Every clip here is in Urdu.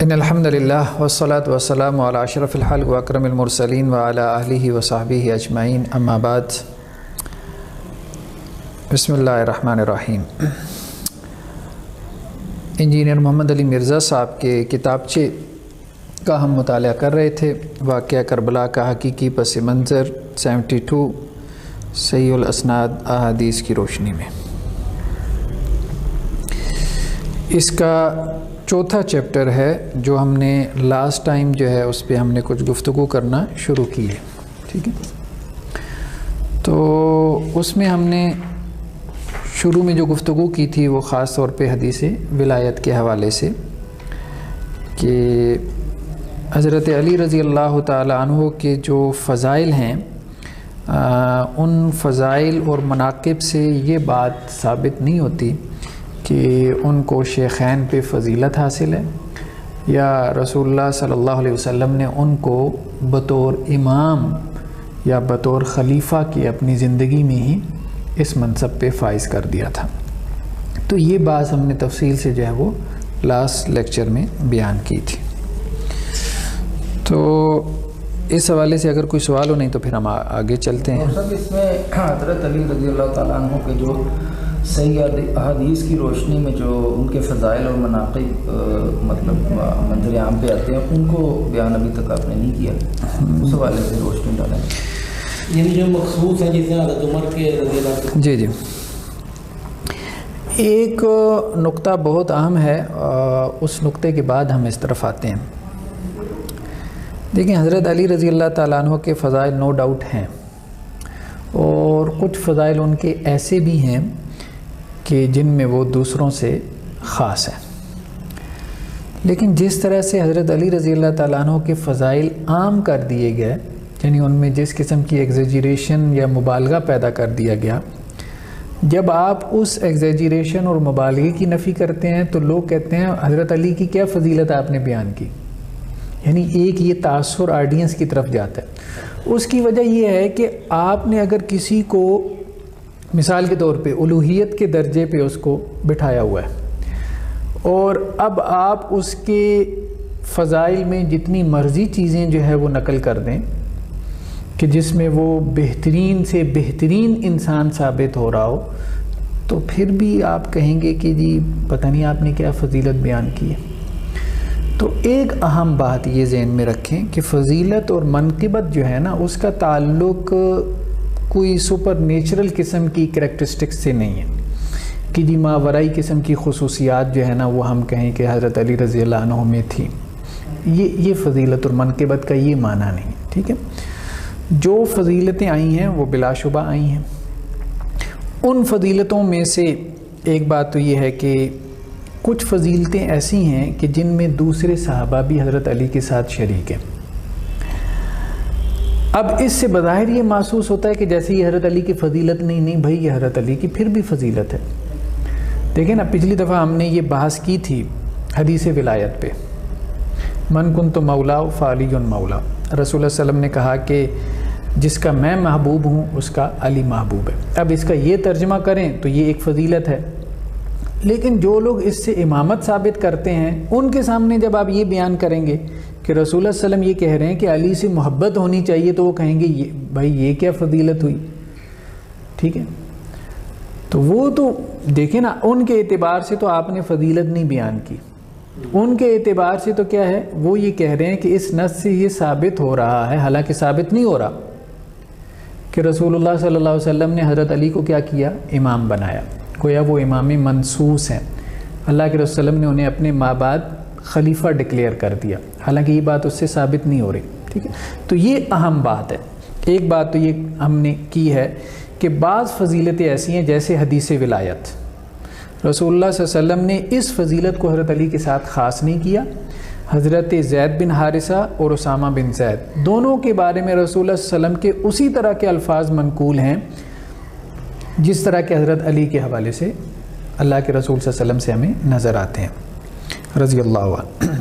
ان الحمد للہ والصلاة والسلام علی اشرف الخلق واکرم المرسلین وعلی آلہ وصحبہ اجمعین، اما بعد۔ بسم اللہ الرحمن الرحیم۔ انجینئر محمد علی مرزا صاحب کے کتابچے کا ہم مطالعہ کر رہے تھے، واقعہ کربلا کا حقیقی پس منظر 72 صحیح الاسناد احادیث کی روشنی میں۔ اس کا چوتھا چیپٹر ہے جو ہم نے لاسٹ ٹائم جو ہے اس پہ ہم نے کچھ گفتگو کرنا شروع کی ہے، ٹھیک ہے۔ تو اس میں ہم نے شروع میں جو گفتگو کی تھی وہ خاص طور پہ حدیث ولایت کے حوالے سے، کہ حضرت علی رضی اللہ تعالی عنہ کے جو فضائل ہیں ان فضائل اور مناقب سے یہ بات ثابت نہیں ہوتی کہ ان کو شیخین پہ فضیلت حاصل ہے یا رسول اللہ صلی اللہ علیہ وسلم نے ان کو بطور امام یا بطور خلیفہ کی اپنی زندگی میں ہی اس منصب پہ فائز کر دیا تھا۔ تو یہ بات ہم نے تفصیل سے جو ہے وہ لاسٹ لیکچر میں بیان کی تھی۔ تو اس حوالے سے اگر کوئی سوال ہو، نہیں تو پھر ہم آگے چلتے ہیں۔ سر اس میں حضرت علی رضی اللہ تعالیٰ عنہ کے جو صحیح احادیث کی روشنی میں جو ان کے فضائل اور مناقب مطلب منظر عام پہ آتے ہیں، ان کو بیان ابھی تک آپ نے نہیں کیا، اس حوالے سے روشنی ڈالیں۔ یعنی جو مخصوص ہیں جیسے حضرت عمر کے رضی اللہ عنہ۔ جی ایک نقطہ بہت اہم ہے، اس نقطے کے بعد ہم اس طرف آتے ہیں۔ دیکھیں، حضرت علی رضی اللہ تعالیٰ عنہ کے فضائل نو ڈاؤٹ ہیں، اور کچھ فضائل ان کے ایسے بھی ہیں کہ جن میں وہ دوسروں سے خاص ہیں، لیکن جس طرح سے حضرت علی رضی اللہ تعالیٰ عنہ کے فضائل عام کر دیے گئے، یعنی ان میں جس قسم کی ایگزیجریشن یا مبالغہ پیدا کر دیا گیا، جب آپ اس ایگزیجریشن اور مبالغے کی نفی کرتے ہیں تو لوگ کہتے ہیں حضرت علی کی کیا فضیلت آپ نے بیان کی، یعنی ایک یہ تاثر آڈینس کی طرف جاتا ہے۔ اس کی وجہ یہ ہے کہ آپ نے اگر کسی کو مثال کے طور پہ الوہیت کے درجے پہ اس کو بٹھایا ہوا ہے، اور اب آپ اس کے فضائل میں جتنی مرضی چیزیں جو ہے وہ نقل کر دیں کہ جس میں وہ بہترین سے بہترین انسان ثابت ہو رہا ہو، تو پھر بھی آپ کہیں گے کہ جی پتہ نہیں آپ نے کیا فضیلت بیان کی ہے۔ تو ایک اہم بات یہ ذہن میں رکھیں کہ فضیلت اور منقبت جو ہے نا، اس کا تعلق کوئی سپر نیچرل قسم کی کریکٹرسٹکس سے نہیں ہے کہ جی ماورائی قسم کی خصوصیات جو ہے نا وہ ہم کہیں کہ حضرت علی رضی اللہ عنہ میں تھی۔ یہ فضیلت اور منقبت کا یہ معنی نہیں، ٹھیک ہے۔ جو فضیلتیں آئی ہیں وہ بلا شبہ آئی ہیں۔ ان فضیلتوں میں سے ایک بات تو یہ ہے کہ کچھ فضیلتیں ایسی ہیں کہ جن میں دوسرے صحابہ بھی حضرت علی کے ساتھ شریک ہیں۔ اب اس سے بظاہر یہ محسوس ہوتا ہے کہ جیسے یہ حضرت علی کی فضیلت نہیں بھائی، یہ حضرت علی کی پھر بھی فضیلت ہے۔ دیکھیں نا، پچھلی دفعہ ہم نے یہ بحث کی تھی حدیث ولایت پہ، من کنت مولا فعلی مولا۔ رسول اللہ صلی اللہ علیہ وسلم نے کہا کہ جس کا میں محبوب ہوں اس کا علی محبوب ہے۔ اب اس کا یہ ترجمہ کریں تو یہ ایک فضیلت ہے، لیکن جو لوگ اس سے امامت ثابت کرتے ہیں ان کے سامنے جب آپ یہ بیان کریں گے کہ رسول اللہ صلی اللہ علیہ وسلم یہ کہہ رہے ہیں کہ علی سے محبت ہونی چاہیے، تو وہ کہیں گے بھائی یہ کیا فضیلت ہوئی، ٹھیک ہے۔ تو وہ تو دیکھیں نا، ان کے اعتبار سے تو آپ نے فضیلت نہیں بیان کی، ان کے اعتبار سے تو کیا ہے، وہ یہ کہہ رہے ہیں کہ اس نص سے یہ ثابت ہو رہا ہے، حالانکہ ثابت نہیں ہو رہا، کہ رسول اللہ صلی اللہ علیہ وسلم نے حضرت علی کو کیا کیا، امام بنایا، گویا وہ امام منصوص ہیں، اللہ کے رسول صلی اللہ علیہ وسلم نے انہیں اپنے ماں بعد خلیفہ ڈکلیئر کر دیا، حالانکہ یہ بات اس سے ثابت نہیں ہو رہی، ٹھیک ہے۔ تو یہ اہم بات ہے۔ ایک بات تو یہ ہم نے کی ہے کہ بعض فضیلتیں ایسی ہیں جیسے حدیث ولایت، رسول اللہ صلی اللہ علیہ وسلم نے اس فضیلت کو حضرت علی کے ساتھ خاص نہیں کیا۔ حضرت زید بن حارثہ اور اسامہ بن زید دونوں کے بارے میں رسول اللہ صلی اللہ علیہ وسلم کے اسی طرح کے الفاظ منقول ہیں جس طرح کے حضرت علی کے حوالے سے اللہ کے رسول صلی اللہ علیہ وسلم سے ہمیں نظر آتے ہیں رضی اللہ عنہ۔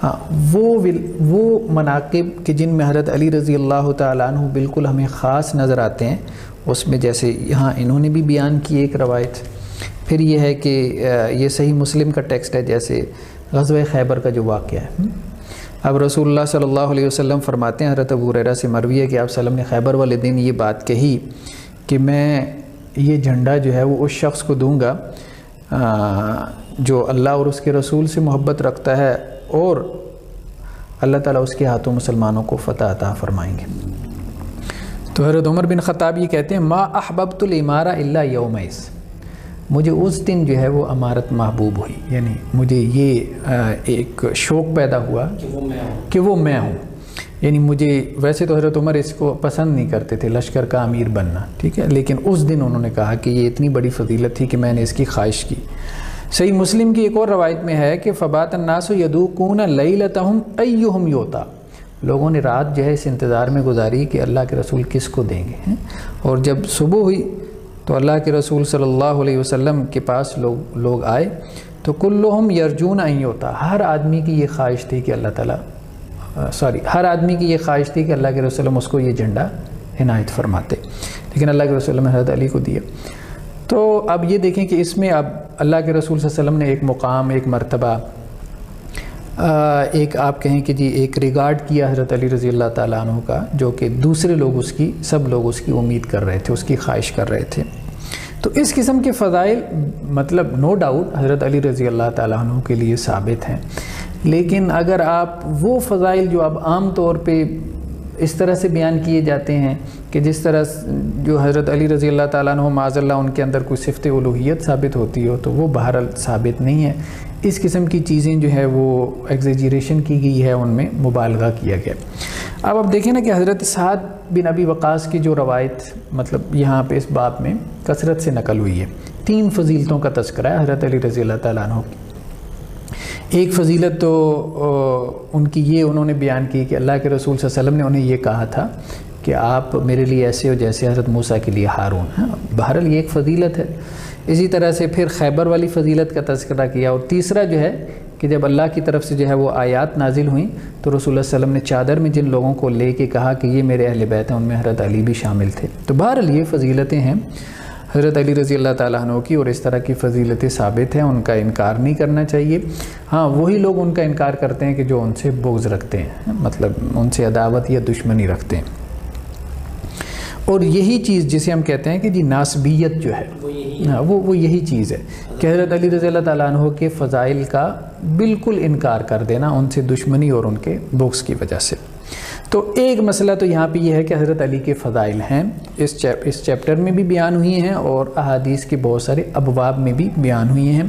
ہاں، وہ مناقب کہ جن میں حضرت علی رضی اللہ تعالیٰ عنہ بالکل ہمیں خاص نظر آتے ہیں، اس میں جیسے یہاں انہوں نے بھی بیان کی ایک روایت پھر یہ ہے کہ یہ صحیح مسلم کا ٹیکسٹ ہے، جیسے غزوہ خیبر کا جو واقعہ ہے۔ اب رسول اللہ صلی اللہ علیہ وسلم فرماتے ہیں، حضرت ابو ہریرہ سے مروی ہے کہ آپ صلی اللہ علیہ وسلم نے خیبر والے دن یہ بات کہی کہ میں یہ جھنڈا جو ہے وہ اس شخص کو دوں گا جو اللہ اور اس کے رسول سے محبت رکھتا ہے، اور اللہ تعالیٰ اس کے ہاتھوں مسلمانوں کو فتح عطا فرمائیں گے۔ تو حضرت عمر بن خطاب یہ کہتے ہیں، ما احببت الامارہ الا یومئذ، مجھے اس دن جو ہے وہ امارت محبوب ہوئی، یعنی مجھے یہ ایک شوق پیدا ہوا کہ وہ میں ہوں۔ یعنی مجھے، ویسے تو حضرت عمر اس کو پسند نہیں کرتے تھے لشکر کا امیر بننا، ٹھیک ہے، لیکن اس دن انہوں نے کہا کہ یہ اتنی بڑی فضیلت تھی کہ میں نے اس کی خواہش کی۔ صحیح مسلم کی ایک اور روایت میں ہے کہ فبات الناس یذوقون لیلتہم ایہم یوتا، لوگوں نے رات جو ہے اس انتظار میں گزاری کہ اللہ کے رسول کس کو دیں گے، اور جب صبح ہوئی تو اللہ کے رسول صلی اللہ علیہ وسلم کے پاس لوگ آئے تو کلہم یرجون ان یوتا، ہر آدمی کی یہ خواہش تھی کہ ہر آدمی کی یہ خواہش تھی کہ اللہ کے رسول اس کو یہ جھنڈا عنایت فرماتے، لیکن اللہ کے رسول نے حضرت علی کو دیا۔ تو اب یہ دیکھیں کہ اس میں اب اللہ کے رسول صلی اللہ علیہ وسلم نے ایک مقام، ایک مرتبہ، ایک آپ کہیں کہ جی ایک ریگارڈ کیا حضرت علی رضی اللہ تعالیٰ عنہ کا، جو کہ دوسرے لوگ سب لوگ اس کی امید کر رہے تھے، اس کی خواہش کر رہے تھے۔ تو اس قسم کے فضائل مطلب نو ڈاؤٹ حضرت علی رضی اللہ تعالیٰ عنہ کے لیے ثابت ہیں، لیکن اگر آپ وہ فضائل جو اب عام طور پہ اس طرح سے بیان کیے جاتے ہیں کہ جس طرح جو حضرت علی رضی اللہ تعالیٰ عنہ معاذ اللہ ان کے اندر کوئی صفت الوہیت ثابت ہوتی ہو، تو وہ بہرحال ثابت نہیں ہے۔ اس قسم کی چیزیں جو ہے وہ ایگزیجریشن کی گئی ہے، ان میں مبالغہ کیا گیا۔ اب دیکھیں نا کہ حضرت سعد بن ابی وقاص کی جو روایت مطلب یہاں پہ اس باب میں کثرت سے نقل ہوئی ہے، 3 فضیلتوں کا تذکرہ ہے حضرت علی رضی اللہ تعالیٰ عنہ کی۔ ایک فضیلت تو ان کی یہ انہوں نے بیان کی کہ اللہ کے رسول صلی اللہ علیہ وسلم نے انہیں یہ کہا تھا کہ آپ میرے لیے ایسے ہو جیسے حضرت موسیٰ کے لیے ہارون ہیں، بہرحال یہ ایک فضیلت ہے۔ اسی طرح سے پھر خیبر والی فضیلت کا تذکرہ کیا، اور تیسرا جو ہے کہ جب اللہ کی طرف سے جو ہے وہ آیات نازل ہوئیں تو رسول اللہ صلی اللہ علیہ وسلم نے چادر میں جن لوگوں کو لے کے کہا کہ یہ میرے اہل بیت ہیں، ان میں حضرت علی بھی شامل تھے۔ تو بہرحال یہ فضیلتیں ہیں حضرت علی رضی اللہ تعالیٰ عنہ کی، اور اس طرح کی فضیلتیں ثابت ہیں، ان کا انکار نہیں کرنا چاہیے۔ ہاں وہی لوگ ان کا انکار کرتے ہیں کہ جو ان سے بغض رکھتے ہیں، مطلب ان سے عداوت یا دشمنی رکھتے ہیں، اور یہی چیز جسے ہم کہتے ہیں کہ جی ناسبیت جو ہے وہ یہی چیز ہے کہ حضرت علی رضی اللہ تعالیٰ عنہ کے فضائل کا بالکل انکار کر دینا ان سے دشمنی اور ان کے بغض کی وجہ سے۔ تو ایک مسئلہ تو یہاں پہ یہ ہے کہ حضرت علی کے فضائل ہیں، اس چیپٹر میں بھی بیان ہوئی ہیں اور احادیث کے بہت سارے ابواب میں بھی بیان ہوئی ہیں،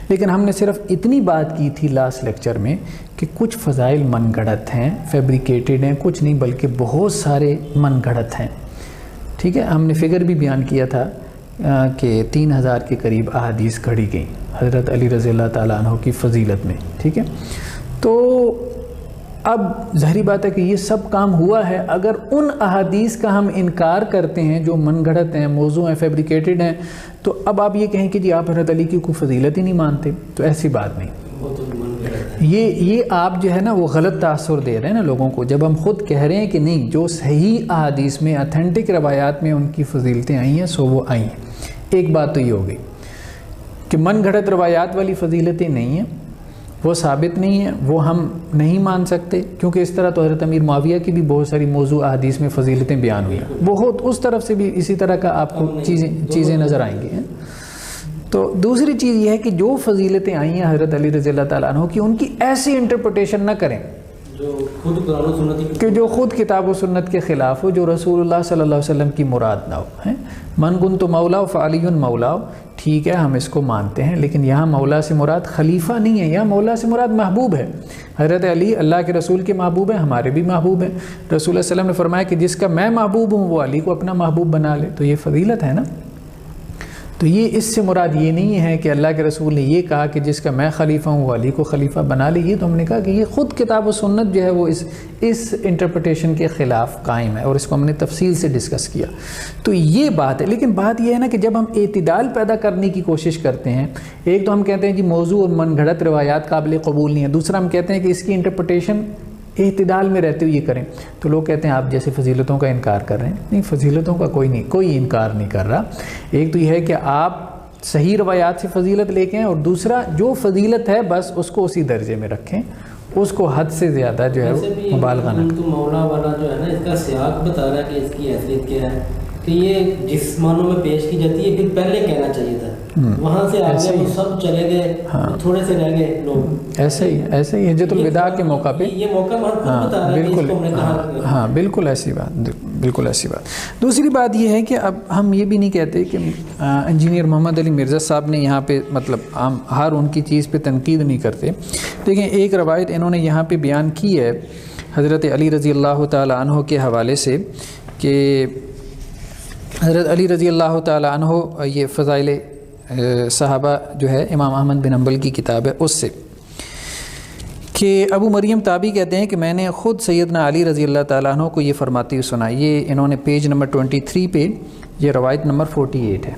لیکن ہم نے صرف اتنی بات کی تھی لاسٹ لیکچر میں کہ کچھ فضائل من گھڑت ہیں، فیبریکیٹڈ ہیں، کچھ نہیں بلکہ بہت سارے من گھڑت ہیں، ٹھیک ہے۔ ہم نے فگر بھی بیان کیا تھا کہ 3000 کے قریب احادیث گھڑی گئیں حضرت علی رضی اللہ تعالیٰ عنہ کی فضیلت میں، ٹھیک ہے۔ تو اب ظاہری بات ہے کہ یہ سب کام ہوا ہے، اگر ان احادیث کا ہم انکار کرتے ہیں جو من گھڑت ہیں، موضوع ہیں، فیبریکیٹڈ ہیں، تو اب آپ یہ کہیں کہ جی آپ حضرت علی کی کوئی فضیلت ہی نہیں مانتے، تو ایسی بات نہیں۔ یہ آپ جو ہے نا وہ غلط تاثر دے رہے ہیں نا لوگوں کو، جب ہم خود کہہ رہے ہیں کہ نہیں، جو صحیح احادیث میں اتھینٹک روایات میں ان کی فضیلتیں آئی ہیں سو وہ آئی ہیں۔ ایک بات تو یہ ہو گئی کہ من گھڑت روایات والی فضیلتیں نہیں ہیں، وہ ثابت نہیں ہیں، وہ ہم نہیں مان سکتے، کیونکہ اس طرح تو حضرت امیر معاویہ کی بھی بہت ساری موضوع احادیث میں فضیلتیں بیان ہوئی ہیں، بہت اس طرف سے بھی اسی طرح کا آپ کو چیزیں نظر آئیں گی۔ تو دوسری چیز یہ ہے کہ جو فضیلتیں آئی ہیں حضرت علی رضی اللہ تعالیٰ عنہ کی، ان کی ایسی انٹرپریٹیشن نہ کریں کہ جو خود کتاب و سنت کے خلاف ہو، جو رسول اللہ صلی اللہ علیہ وسلم کی مراد نہ ہو۔ من کنت مولا فعلی مولا، ٹھیک ہے ہم اس کو مانتے ہیں، لیکن یہاں مولا سے مراد خلیفہ نہیں ہے، یہاں مولا سے مراد محبوب ہے۔ حضرت علی اللہ کے رسول کے محبوب ہیں، ہمارے بھی محبوب ہیں۔ رسول اللہ صلی اللہ علیہ وسلم نے فرمایا کہ جس کا میں محبوب ہوں وہ علی کو اپنا محبوب بنا لے، تو یہ فضیلت ہے نا۔ تو یہ اس سے مراد یہ نہیں ہے کہ اللہ کے رسول نے یہ کہا کہ جس کا میں خلیفہ ہوں وہ علی کو خلیفہ بنا لے، یہ تو ہم نے کہا کہ یہ خود کتاب و سنت جو ہے وہ اس انٹرپریٹیشن کے خلاف قائم ہے، اور اس کو ہم نے تفصیل سے ڈسکس کیا۔ تو یہ بات ہے، لیکن بات یہ ہے نا کہ جب ہم اعتدال پیدا کرنے کی کوشش کرتے ہیں، ایک تو ہم کہتے ہیں کہ موضوع اور من گھڑت روایات قابل قبول نہیں ہے، دوسرا ہم کہتے ہیں کہ اس کی انٹرپریٹیشن اعتدال میں رہتے ہوئے یہ کریں، تو لوگ کہتے ہیں آپ جیسے فضیلتوں کا انکار کر رہے ہیں۔ نہیں، فضیلتوں کا کوئی انکار نہیں کر رہا۔ ایک تو یہ ہے کہ آپ صحیح روایات سے فضیلت لے کے آئیں، اور دوسرا جو فضیلت ہے بس اس کو اسی درجے میں رکھیں، اس کو حد سے زیادہ جو ہے وہ مبالغہ نہ کریں۔ مولا والا جو ہے نا اس کا سیاق بتا رہا ہے کہ اس کی حیثیت کیا ہے، کہ یہ جس معنوں میں پیش کی جاتی ہے پھر پہلے کہنا چاہیے تھا، وہاں سے آگے وہ سب چلے گئے، تھوڑے سے رہ گئے لوگ۔ ایسے ہی حجت الوداع کے موقع پہ یہ موقع بتا رہا ہے کہ اس کو ہم نے کہا۔ ہاں بالکل ایسی بات، بالکل ایسی بات۔ دوسری بات یہ ہے کہ اب ہم یہ بھی نہیں کہتے کہ انجینئر محمد علی مرزا صاحب نے یہاں پہ مطلب ہم ہر ان کی چیز پہ تنقید نہیں کرتے۔ دیکھیں ایک روایت انہوں نے یہاں پہ بیان کی ہے حضرت علی رضی اللہ تعالیٰ عنہ کے حوالے سے، کہ حضرت علی رضی اللہ تعالیٰ عنہ، یہ فضائل صحابہ جو ہے امام احمد بن حنبل کی کتاب ہے، اس سے، کہ ابو مریم تابعی کہتے ہیں کہ میں نے خود سیدنا علی رضی اللہ تعالیٰ عنہ کو یہ فرماتے ہوئے سنا۔ یہ انہوں نے پیج نمبر 23 پہ یہ روایت نمبر 48 ہے،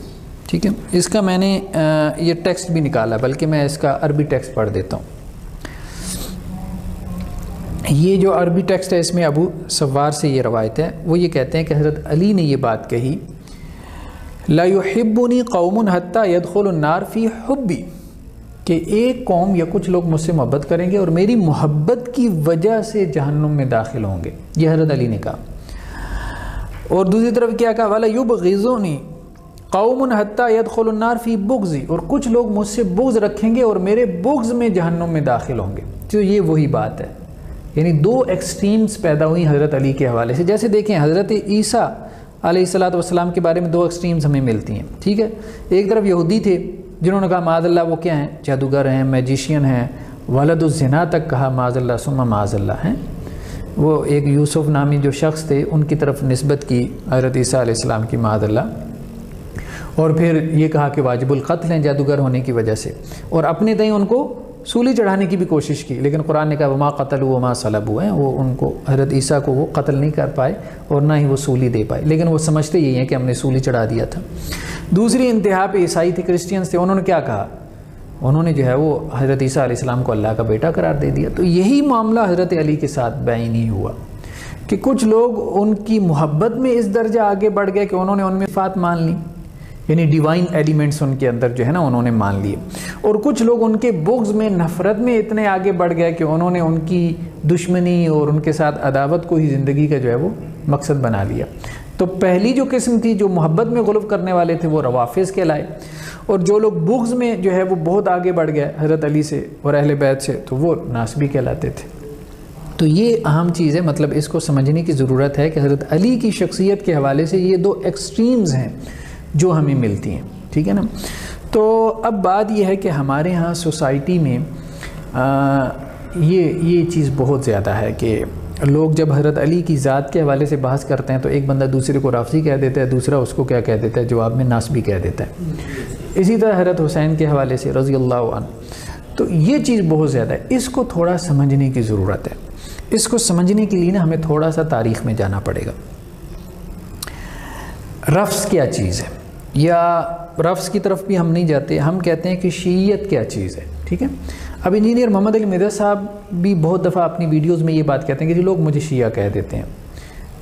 ٹھیک ہے۔ اس کا میں نے یہ ٹیکسٹ بھی نکالا، بلکہ میں اس کا عربی ٹیکسٹ پڑھ دیتا ہوں۔ یہ جو عربی ٹیکسٹ ہے اس میں ابو سوار سے یہ روایت ہے، وہ یہ کہتے ہیں کہ حضرت علی نے یہ بات کہی، لا يحبنی قوم حتی يدخل النار فی حبی، کہ ایک قوم یا کچھ لوگ مجھ سے محبت کریں گے اور میری محبت کی وجہ سے جہنم میں داخل ہوں گے، یہ حضرت علی نے کہا۔ اور دوسری طرف کیا کہا، ولا یبغضنی قوم حتی يدخل النار فی بغضی، اور کچھ لوگ مجھ سے بغض رکھیں گے اور میرے بغض میں جہنم میں داخل ہوں گے۔ تو یہ وہی بات ہے، یعنی دو ایکسٹریمز پیدا ہوئی حضرت علی کے حوالے سے۔ جیسے دیکھیں حضرت عیسیٰ علیہ السلام کے بارے میں دو ایکسٹریمز ہمیں ملتی ہیں، ٹھیک ہے۔ ایک طرف یہودی تھے جنہوں نے کہا معاذ اللہ وہ کیا ہیں، جادوگر ہیں، میجیشین ہیں، ولد الزنا تک کہا، معاذ اللہ ثم معاذ اللہ ہیں۔ وہ ایک یوسف نامی جو شخص تھے ان کی طرف نسبت کی حضرت عیسیٰ علیہ السلام کی، معاذ اللہ، اور پھر یہ کہا کہ واجب القتل ہیں جادوگر ہونے کی وجہ سے، اور اپنے تئیں ان کو سولی چڑھانے کی بھی کوشش کی، لیکن قرآن نے کہا وما قتلوا وما صلبوا، ہیں وہ ان کو حضرت عیسیٰ کو وہ قتل نہیں کر پائے اور نہ ہی وہ سولی دے پائے، لیکن وہ سمجھتے یہی ہیں کہ ہم نے سولی چڑھا دیا تھا۔ دوسری انتہا پہ عیسائی تھے، کرسچینز تھے، انہوں نے کیا کہا، انہوں نے جو ہے وہ حضرت عیسیٰ علیہ السلام کو اللہ کا بیٹا قرار دے دیا۔ تو یہی معاملہ حضرت علی کے ساتھ بیان ہی ہوا کہ کچھ لوگ ان کی محبت میں اس درجہ آگے بڑھ گئے کہ انہوں نے ان میں صفات مان لی، یعنی ڈیوائن ایلیمنٹس ان کے اندر جو ہے نا انہوں نے مان لیے، اور کچھ لوگ ان کے بغض میں، نفرت میں اتنے آگے بڑھ گئے کہ انہوں نے ان کی دشمنی اور ان کے ساتھ عداوت کو ہی زندگی کا جو ہے وہ مقصد بنا لیا۔ تو پہلی جو قسم تھی جو محبت میں غلو کرنے والے تھے وہ روافض کہلائے، اور جو لوگ بغض میں جو ہے وہ بہت آگے بڑھ گئے حضرت علی سے اور اہل بیت سے تو وہ ناسبی کہلاتے تھے۔ تو یہ اہم چیز ہے، مطلب اس کو سمجھنے کی ضرورت ہے کہ حضرت علی کی شخصیت کے حوالے سے یہ دو ایکسٹریمز ہیں جو ہمیں ملتی ہیں، ٹھیک ہے نا۔ تو اب بات یہ ہے کہ ہمارے ہاں سوسائٹی میں یہ چیز بہت زیادہ ہے کہ لوگ جب حضرت علی کی ذات کے حوالے سے بحث کرتے ہیں تو ایک بندہ دوسرے کو رافضی کہہ دیتا ہے، دوسرا اس کو کیا کہہ دیتا ہے، جواب میں ناسبی کہہ دیتا ہے۔ اسی طرح حضرت حسین کے حوالے سے رضی اللہ عنہ، تو یہ چیز بہت زیادہ ہے، اس کو تھوڑا سمجھنے کی ضرورت ہے۔ اس کو سمجھنے کے لیے نا ہمیں تھوڑا سا تاریخ میں جانا پڑے گا۔ رفض کیا چیز ہے، یا رفض کی طرف بھی ہم نہیں جاتے، ہم کہتے ہیں کہ شیعیت کیا چیز ہے، ٹھیک ہے۔ اب انجینئر محمد علی مرزا صاحب بھی بہت دفعہ اپنی ویڈیوز میں یہ بات کہتے ہیں کہ جی لوگ مجھے شیعہ کہہ دیتے ہیں،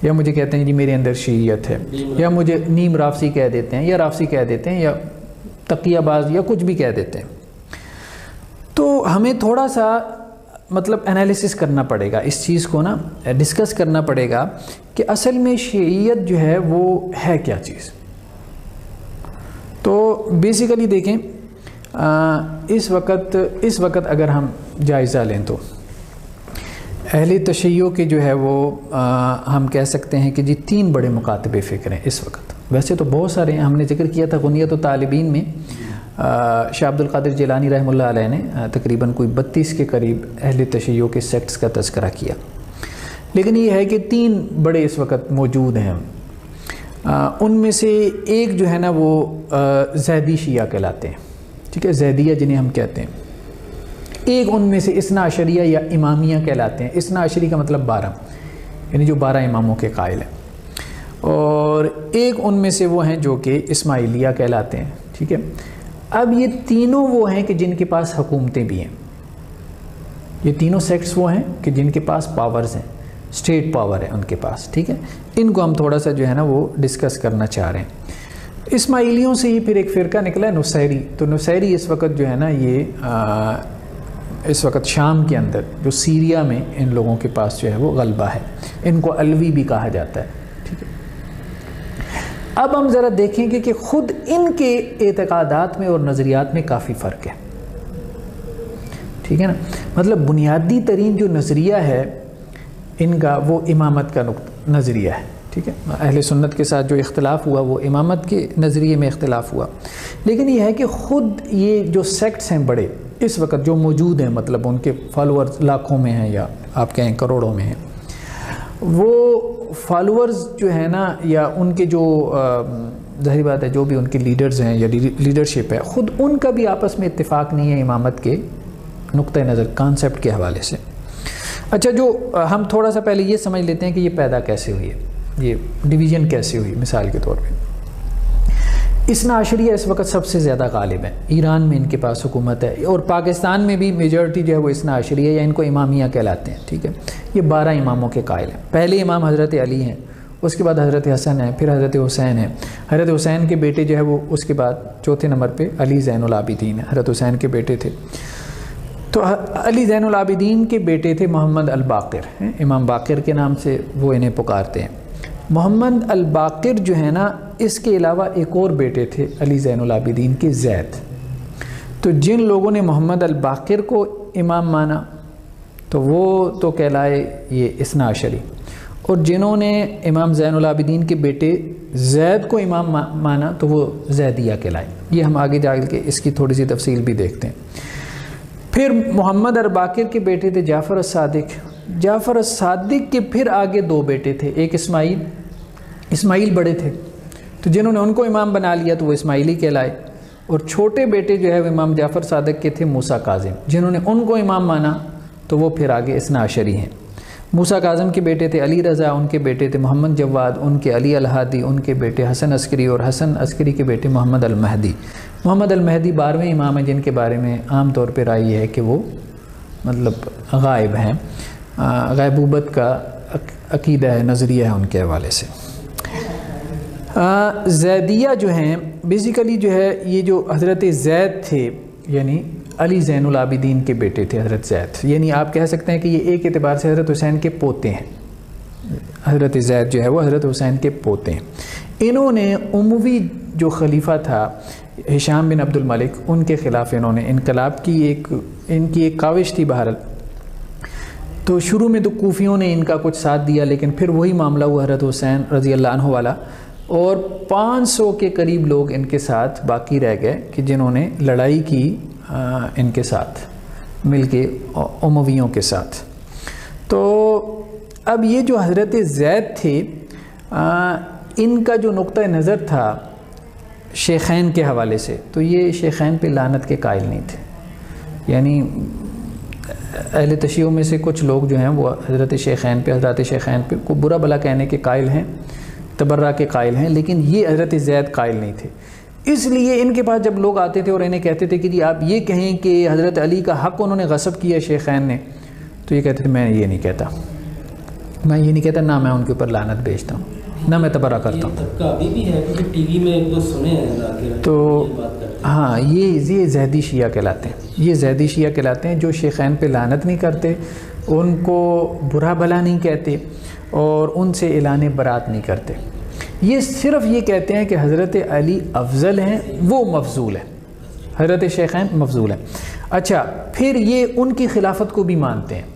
یا مجھے کہتے ہیں جی میرے اندر شیعیت ہے، یا مجھے نیم رافضی کہہ دیتے ہیں، یا رافضی کہہ دیتے ہیں، یا تقیہ باز، یا کچھ بھی کہہ دیتے ہیں۔ تو ہمیں تھوڑا سا مطلب انالیسس کرنا پڑے گا، اس چیز کو نا ڈسکس کرنا پڑے گا کہ اصل میں شیعیت جو ہے وہ ہے کیا چیز۔ تو بیسیکلی دیکھیں اس وقت اگر ہم جائزہ لیں تو اہل تشیع کے جو ہے وہ ہم کہہ سکتے ہیں کہ جی 3 بڑے مکاتب فکر ہیں اس وقت، ویسے تو بہت سارے ہیں، ہم نے ذکر کیا تھا غنیۃ الطالبین میں شاہ عبد القادر جیلانی رحمہ اللہ علیہ نے تقریباً کوئی 32 کے قریب اہل تشیع کے سیکٹس کا تذکرہ کیا، لیکن یہ ہے کہ 3 بڑے اس وقت موجود ہیں۔ ان میں سے ایک جو ہے نا وہ زیدی شیعہ کہلاتے ہیں، ٹھیک ہے، زیدیہ جنہیں ہم کہتے ہیں۔ ایک ان میں سے اثنا عشریہ یا امامیہ کہلاتے ہیں، اثنا عشری کا مطلب 12، یعنی جو 12 اماموں کے قائل ہیں، اور ایک ان میں سے وہ ہیں جو کہ اسماعیلیہ کہلاتے ہیں، ٹھیک ہے۔ اب یہ تینوں وہ ہیں کہ جن کے پاس حکومتیں بھی ہیں، یہ تینوں سیکٹس وہ ہیں کہ جن کے پاس پاورز ہیں، اسٹیٹ پاور ہے ان کے پاس، ٹھیک ہے۔ ان کو ہم تھوڑا سا جو ہے نا وہ ڈسکس کرنا چاہ رہے ہیں۔ اسماعیلیوں سے ہی پھر ایک فرقہ نکلا ہے نصیری. تو نصیری اس وقت جو ہے نا یہ اس وقت شام کے اندر جو سیریا میں ان لوگوں کے پاس جو ہے وہ غلبہ ہے. ان کو الوی بھی کہا جاتا ہے. ٹھیک ہے. اب ہم ذرا دیکھیں گے کہ خود ان کے اعتقادات میں اور نظریات میں کافی فرق ہے. ٹھیک ہے نا. مطلب بنیادی ترین جو نظریہ ہے ان کا وہ امامت کا نظریہ ہے. ٹھیک ہے. اہل سنت کے ساتھ جو اختلاف ہوا وہ امامت کے نظریے میں اختلاف ہوا. لیکن یہ ہے کہ خود یہ جو سیکٹس ہیں بڑے اس وقت جو موجود ہیں, مطلب ان کے فالورز لاکھوں میں ہیں یا آپ کہیں کروڑوں میں ہیں, وہ فالورز جو ہیں نا یا ان کے جو ظاہر بات ہے جو بھی ان کے لیڈرز ہیں یا لیڈرشپ ہے, خود ان کا بھی آپس میں اتفاق نہیں ہے امامت کے نقطہ نظر کانسیپٹ کے حوالے سے. اچھا, جو ہم تھوڑا سا پہلے یہ سمجھ لیتے ہیں کہ یہ پیدا کیسے ہوئی ہے, یہ ڈویژن کیسے ہوئی. مثال کے طور پہ اثنا عشریہ اس وقت سب سے زیادہ غالب ہیں. ایران میں ان کے پاس حکومت ہے اور پاکستان میں بھی میجورٹی جو ہے وہ اثنا عشریہ یا ان کو امامیہ کہلاتے ہیں. ٹھیک ہے. یہ 12 اماموں کے قائل ہیں. پہلے امام حضرت علی ہیں, اس کے بعد حضرت حسن ہیں, پھر حضرت حسین ہیں. حضرت حسین کے بیٹے جو ہے وہ اس کے بعد چوتھے نمبر پہ علی زین العابدین ہیں. حضرت حسین کے بیٹے تھے. تو علی زین العابدین کے بیٹے تھے محمد الباقر, امام باقر کے نام سے وہ انہیں پکارتے ہیں. محمد الباقر جو ہے نا, اس کے علاوہ ایک اور بیٹے تھے علی زین العابدین کے, زید. تو جن لوگوں نے محمد الباقر کو امام مانا تو وہ تو کہلائے یہ اثنا عشری, اور جنہوں نے امام زین العابدین کے بیٹے زید کو امام مانا تو وہ زیدیہ کہلائے. یہ ہم آگے جا کے اس کی تھوڑی سی تفصیل بھی دیکھتے ہیں. پھر محمد الباقر کے بیٹے تھے جعفر الصادق. جعفر الصادق کے پھر آگے 2 بیٹے تھے, ایک اسماعیل بڑے تھے, تو جنہوں نے ان کو امام بنا لیا تو وہ اسماعیلی کہلائے. اور چھوٹے بیٹے جو ہے وہ امام جعفر صادق کے تھے موسیٰ کاظم, جنہوں نے ان کو امام مانا تو وہ پھر آگے اثنا عشری ہیں. موسیٰ کاظم کے بیٹے تھے علی رضا, ان کے بیٹے تھے محمد جواد, ان کے علی الہادی, ان کے بیٹے حسن عسکری, اور حسن عسکری کے بیٹے محمد المہدی. محمد المہدی 12ویں امام ہیں جن کے بارے میں عام طور پر رائے ہے کہ وہ مطلب غائب ہیں, غیبوبت کا عقیدہ ہے, نظریہ ہے ان کے حوالے سے. زیدیہ جو ہیں بیسیکلی جو ہے یہ جو حضرت زید تھے یعنی علی زین العابدین کے بیٹے تھے حضرت زید, یعنی آپ کہہ سکتے ہیں کہ یہ ایک اعتبار سے حضرت حسین کے پوتے ہیں. حضرت زید جو ہے وہ حضرت حسین کے پوتے ہیں. انہوں نے اموی جو خلیفہ تھا ہشام بن عبد الملک, ان کے خلاف انہوں نے انقلاب کی ان کی ایک کاوش تھی بہرحال. تو شروع میں تو کوفیوں نے ان کا کچھ ساتھ دیا, لیکن پھر وہی معاملہ ہوا حضرت حسین رضی اللہ عنہ والا, اور 500 کے قریب لوگ ان کے ساتھ باقی رہ گئے کہ جنہوں نے لڑائی کی ان کے ساتھ مل کے امویوں کے ساتھ. تو اب یہ جو حضرت زید تھے ان کا جو نقطہ نظر تھا شیخین کے حوالے سے, تو یہ شیخین پہ لعنت کے قائل نہیں تھے. یعنی اہل تشیع میں سے کچھ لوگ جو ہیں وہ حضرت شیخین پہ, حضرت شیخین پہ کو برا بلا کہنے کے قائل ہیں, تبرہ کے قائل ہیں, لیکن یہ حضرت زید قائل نہیں تھے. اس لیے ان کے پاس جب لوگ آتے تھے اور انہیں کہتے تھے کہ جی آپ یہ کہیں کہ حضرت علی کا حق انہوں نے غصب کیا شیخین نے, تو یہ کہتے تھے میں یہ نہیں کہتا, نہ میں ان کے اوپر لعنت بھیجتا ہوں, نہ میں تبرہ کرتا ہوں. تو ہاں یہ زیدی شیعہ کہلاتے ہیں. یہ زیدی شیعہ کہلاتے ہیں جو شیخین پہ لعنت نہیں کرتے, ان کو برا بھلا نہیں کہتے اور ان سے اعلان برات نہیں کرتے. یہ صرف یہ کہتے ہیں کہ حضرت علی افضل ہیں, وہ مفضول ہیں, حضرت شیخین مفضول ہیں. اچھا, پھر یہ ان کی خلافت کو بھی مانتے ہیں.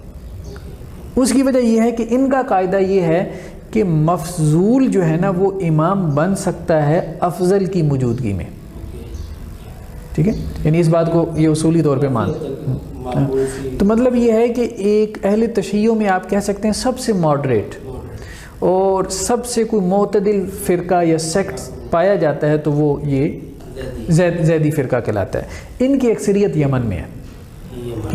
اس کی وجہ یہ ہے کہ ان کا قاعدہ یہ ہے کہ مفضول جو ہے نا وہ امام بن سکتا ہے افضل کی موجودگی میں. ٹھیک ہے, یعنی اس بات کو یہ اصولی طور پہ مانتے. تو مطلب یہ ہے کہ ایک اہل تشیع میں آپ کہہ سکتے ہیں سب سے ماڈریٹ اور سب سے کوئی معتدل فرقہ یا سیکٹ پایا جاتا ہے تو وہ یہ زیدی فرقہ کہلاتا ہے. ان کی اکثریت یمن میں ہے.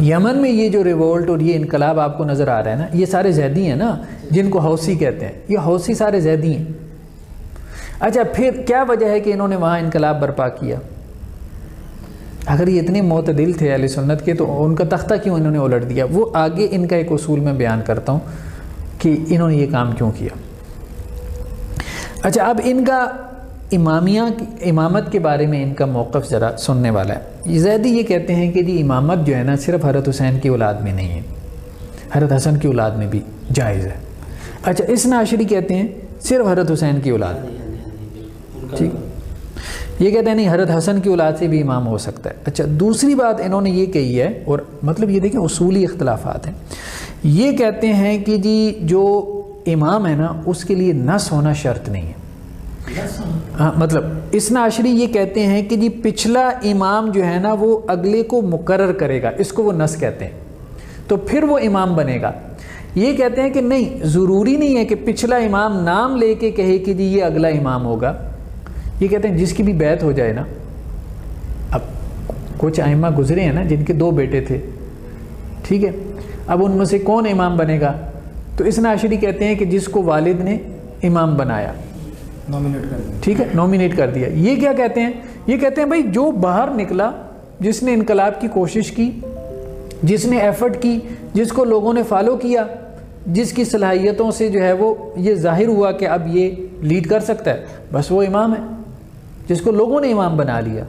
یمن میں یہ جو ریولٹ اور یہ انقلاب آپ کو نظر آ رہا ہے نا, یہ سارے زیدی ہیں نا, جن کو حوثی کہتے ہیں. یہ حوثی سارے زیدی ہیں. اچھا, پھر کیا وجہ ہے کہ انہوں نے وہاں انقلاب برپا کیا؟ اگر یہ اتنے معتدل تھے اہل سنت کے تو ان کا تختہ کیوں انہوں نے الٹ دیا؟ وہ آگے ان کا ایک اصول میں بیان کرتا ہوں کہ انہوں نے یہ کام کیوں کیا. اچھا, اب ان کا امامت کے بارے میں ان کا موقف ذرا سننے والا ہے. زیدی یہ کہتے ہیں کہ جی امامت جو ہے نا صرف حضرت حسین کی اولاد میں نہیں ہے، حضرت حسن کی اولاد میں بھی جائز ہے. اچھا اثنا عشری کہتے ہیں صرف حضرت حسین کی اولاد، ٹھیک. یہ کہتے ہیں نہیں حضرت حسن کی اولاد سے بھی امام ہو سکتا ہے. اچھا دوسری بات انہوں نے یہ کہی ہے، اور مطلب یہ دیکھیں اصولی اختلافات ہیں. یہ کہتے ہیں کہ جی جو امام ہے نا اس کے لیے نص ہونا شرط نہیں ہے. ہاں مطلب اثنا عشری یہ کہتے ہیں کہ جی پچھلا امام جو ہے نا وہ اگلے کو مقرر کرے گا، اس کو وہ نص کہتے ہیں، تو پھر وہ امام بنے گا. یہ کہتے ہیں کہ نہیں، ضروری نہیں ہے کہ پچھلا امام نام لے کے کہے کہ جی یہ اگلا امام ہوگا. یہ کہتے ہیں جس کی بھی بیعت ہو جائے نا، اب کچھ ائمہ گزرے ہیں نا جن کے 2 بیٹے تھے، ٹھیک ہے، اب ان میں سے کون امام بنے گا؟ تو اثنا عشری کہتے ہیں کہ جس کو والد نے امام بنایا، نومینیٹ کر دیا، ٹھیک ہے، نومینیٹ کر دیا. یہ کیا کہتے ہیں؟ یہ کہتے ہیں بھائی جو باہر نکلا، جس نے انقلاب کی کوشش کی، جس نے ایفرٹ کی، جس کو لوگوں نے فالو کیا، جس کی صلاحیتوں سے جو ہے وہ یہ ظاہر ہوا کہ اب یہ لیڈ کر سکتا ہے، بس وہ امام ہے، جس کو لوگوں نے امام بنا لیا.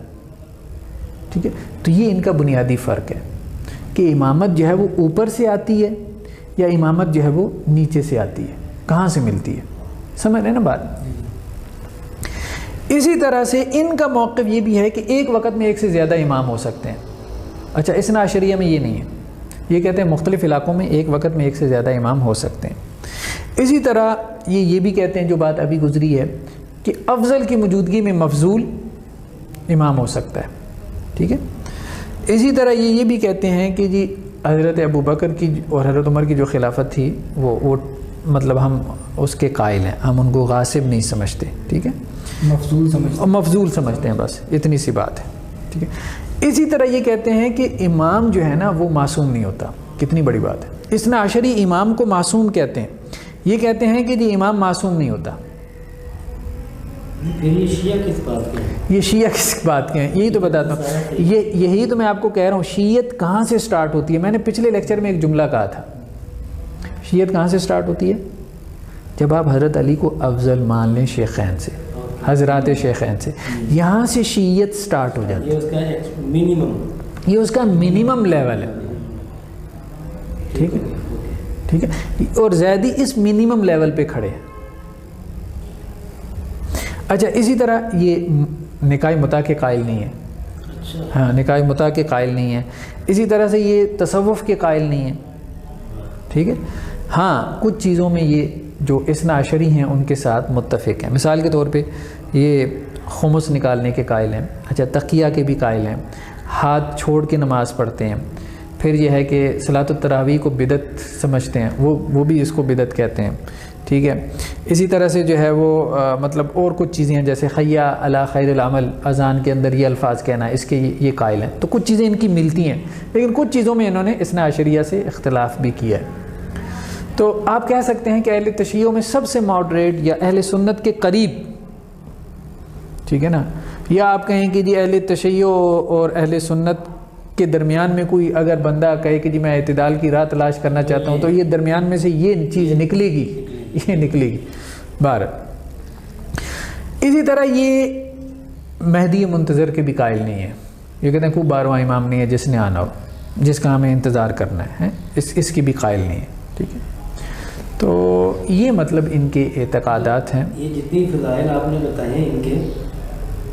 ٹھیک ہے، تو یہ ان کا بنیادی فرق ہے کہ امامت جو ہے وہ اوپر سے آتی ہے یا امامت جو ہے وہ نیچے سے آتی ہے، کہاں سے ملتی ہے. سمجھ رہے نا بات؟ اسی طرح سے ان کا موقف یہ بھی ہے کہ ایک وقت میں ایک سے زیادہ امام ہو سکتے ہیں. اچھا اثنا عشریہ میں یہ نہیں ہے، یہ کہتے ہیں مختلف علاقوں میں ایک وقت میں ایک سے زیادہ امام ہو سکتے ہیں. اسی طرح یہ بھی کہتے ہیں جو بات ابھی گزری ہے کہ افضل کی موجودگی میں مفضول امام ہو سکتا ہے. ٹھیک ہے، اسی طرح یہ بھی کہتے ہیں کہ جی حضرت ابو بکر کی اور حضرت عمر کی جو خلافت تھی وہ مطلب ہم اس کے قائل ہیں، ہم ان کو غاصب نہیں سمجھتے. ٹھیک ہے، مفضول سمجھتے ہیں، بس اتنی سی بات ہے. ٹھیک ہے، اسی طرح یہ کہتے ہیں کہ امام جو ہے نا وہ معصوم نہیں ہوتا. کتنی بڑی بات ہے. اثنا عشری امام کو معصوم کہتے ہیں. یہ کہتے ہیں کہ جی امام معصوم نہیں ہوتا. یہ شیعہ کس بات کے ہیں؟ یہ شیعہ کس بات کے ہیں یہی تو بتاتا ہوں. یہی تو میں آپ کو کہہ رہا ہوں شیعت کہاں سے سٹارٹ ہوتی ہے. میں نے پچھلے لیکچر میں ایک جملہ کہا تھا، شیعت کہاں سے سٹارٹ ہوتی ہے؟ جب آپ حضرت علی کو افضل مان لیں شیخین سے، حضرات شیخین سے، یہاں سے شیعت سٹارٹ ہو جاتی ہے. یہ اس کا منیمم لیول ہے. ٹھیک ہے، ٹھیک ہے، اور زیدی اس منیمم لیول پہ کھڑے ہیں. اچھا اسی طرح یہ نکاح متع کے قائل نہیں ہے. ہاں نکاح متع کے قائل نہیں ہے. اسی طرح سے یہ تصوف کے قائل نہیں ہے. ٹھیک ہے، ہاں کچھ چیزوں میں یہ جو اثنا عشری ہیں ان کے ساتھ متفق ہیں. مثال کے طور پہ یہ خمس نکالنے کے قائل ہیں. اچھا تقیہ کے بھی قائل ہیں، ہاتھ چھوڑ کے نماز پڑھتے ہیں. پھر یہ ہے کہ صلاۃ التراویح کو بدعت سمجھتے ہیں، وہ بھی اس کو بدعت کہتے ہیں. ٹھیک ہے، اسی طرح سے جو ہے وہ مطلب اور کچھ چیزیں ہیں جیسے حیا علی خیر العمل، اذان کے اندر یہ الفاظ کہنا، اس کے یہ قائل ہیں. تو کچھ چیزیں ان کی ملتی ہیں، لیکن کچھ چیزوں میں انہوں نے اثنا عشریہ سے اختلاف بھی کیا ہے. تو آپ کہہ سکتے ہیں کہ اہل تشیع میں سب سے ماڈریٹ یا اہل سنت کے قریب، ٹھیک ہے نا، یا آپ کہیں کہ جی اہل تشیع اور اہل سنت کے درمیان میں کوئی اگر بندہ کہے کہ جی میں اعتدال کی راہ تلاش کرنا چاہتا ہوں تو یہ درمیان میں سے یہ چیز نکلے گی، یہ نکلے گی بار. اسی طرح یہ مہدی منتظر کے بھی قائل نہیں ہے. یہ کہتے ہیں کوئی 12واں امام نہیں ہے جس نے آنا ہو، جس کا ہمیں انتظار کرنا ہے، اس کی بھی قائل نہیں ہے. ٹھیک ہے، تو یہ مطلب ان کے اعتقادات ہیں. یہ جتنی فضائل آپ نے بتائے ہیں ان کے،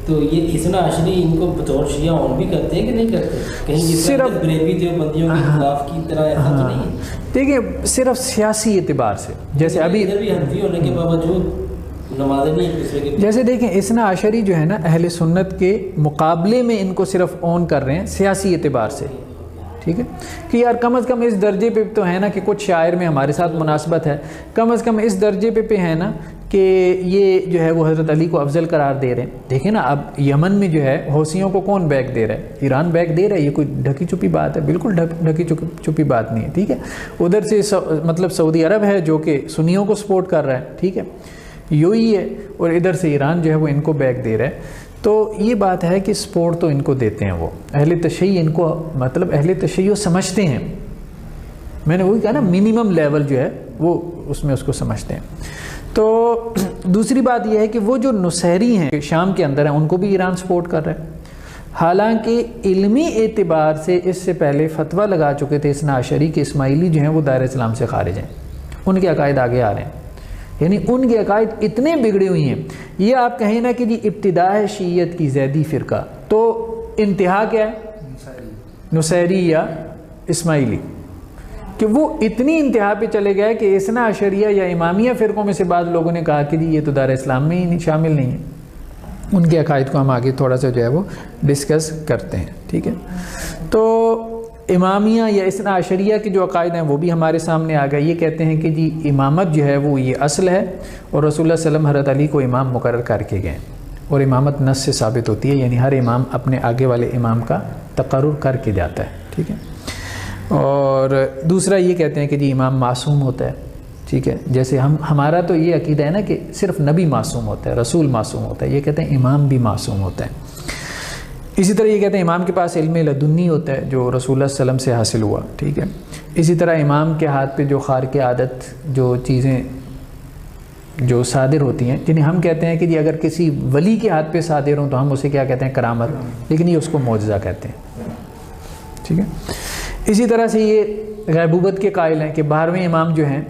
تو یہ اثنا عشری ان کو بطور شیعہ آن بھی کرتے ہیں کہ نہیں کرتے؟ کہیں صرف بریلوی دیوبندیوں کے خلاف کی طرح ایسا تو نہیں ہے؟ دیکھیں صرف سیاسی اعتبار سے، جیسے ابھی ادھر بھی حنفی ہونے کے باوجود نمازیں نہیں ایک دوسرے کے، جیسے دیکھیں اثنا عشری جو ہے نا اہل سنت کے مقابلے میں ان کو صرف آن کر رہے ہیں سیاسی اعتبار سے. ٹھیک ہے، کہ یار کم از کم اس درجے پہ تو ہے نا کہ کچھ شاعر میں ہمارے ساتھ مناسبت ہے، کم از کم اس درجے پہ ہے نا کہ یہ جو ہے وہ حضرت علی کو افضل قرار دے رہے ہیں. دیکھیں نا اب یمن میں جو ہے حوثیوں کو کون بیک دے رہا ہے؟ ایران بیک دے رہا ہے. یہ کوئی ڈھکی چھپی بات ہے؟ بالکل ڈھکی چھپی بات نہیں ہے. ٹھیک ہے، ادھر سے مطلب سعودی عرب ہے جو کہ سنیوں کو سپورٹ کر رہا ہے. ٹھیک ہے، یو ہی ہے، اور ادھر سے ایران جو ہے وہ ان کو بیک دے رہا ہے. تو یہ بات ہے کہ سپورٹ تو ان کو دیتے ہیں وہ اہل تشیع، ان کو مطلب اہل تشیع سمجھتے ہیں. میں نے وہی کہا نا منیمم لیول جو ہے وہ اس میں اس کو سمجھتے ہیں. تو دوسری بات یہ ہے کہ وہ جو نصیری ہیں شام کے اندر ہیں ان کو بھی ایران سپورٹ کر رہا ہے، حالانکہ علمی اعتبار سے اس سے پہلے فتویٰ لگا چکے تھے اثنا عشری کہ اسماعیلی جو ہیں وہ دائرہ اسلام سے خارج ہیں، ان کے عقائد آگے آ رہے ہیں، یعنی ان کے عقائد اتنے بگڑے ہوئی ہیں. یہ آپ کہیں نا کہ جی ابتداء ہے شیعیت کی زیدی فرقہ، تو انتہا کیا ہے؟ نصیری یا اسماعیلی، کہ وہ اتنی انتہا پہ چلے گئے کہ اثنا عشریہ یا امامیہ فرقوں میں سے بعض لوگوں نے کہا کہ جی یہ تو دائرہ اسلام میں ہی شامل نہیں ہے. ان کے عقائد کو ہم آگے تھوڑا سا جو ہے وہ ڈسکس کرتے ہیں، ٹھیک ہے. تو امامیہ یا اثنا عشریہ کے جو عقائد ہیں وہ بھی ہمارے سامنے آ گئے. یہ کہتے ہیں کہ جی امامت جو ہے وہ یہ اصل ہے، اور رسول اللہ صلی اللہ علیہ وسلم حضرت علی کو امام مقرر کر کے گئے، اور امامت نص سے ثابت ہوتی ہے، یعنی ہر امام اپنے آگے والے امام کا تقرر کر کے جاتا ہے، ٹھیک ہے. اور دوسرا یہ کہتے ہیں کہ جی امام معصوم ہوتا ہے، ٹھیک ہے. جیسے ہمارا تو یہ عقیدہ ہے نا کہ صرف نبی معصوم ہوتا ہے، رسول معصوم ہوتا ہے، یہ کہتے ہیں امام بھی معصوم ہوتا ہے. اسی طرح یہ کہتے ہیں امام کے پاس علم لدنی ہوتا ہے جو رسول اللہ صلی اللہ علیہ وسلم سے حاصل ہوا، ٹھیک ہے. اسی طرح امام کے ہاتھ پہ جو خارق عادت جو چیزیں جو صادر ہوتی ہیں، جنہیں ہم کہتے ہیں کہ جی اگر کسی ولی کے ہاتھ پہ صادر ہوں تو ہم اسے کیا کہتے ہیں؟ کرامت، لیکن یہ اس کو معجزہ کہتے ہیں، ٹھیک ہے. اسی طرح سے یہ غیبوبت کے قائل ہیں کہ 12ویں امام جو ہیں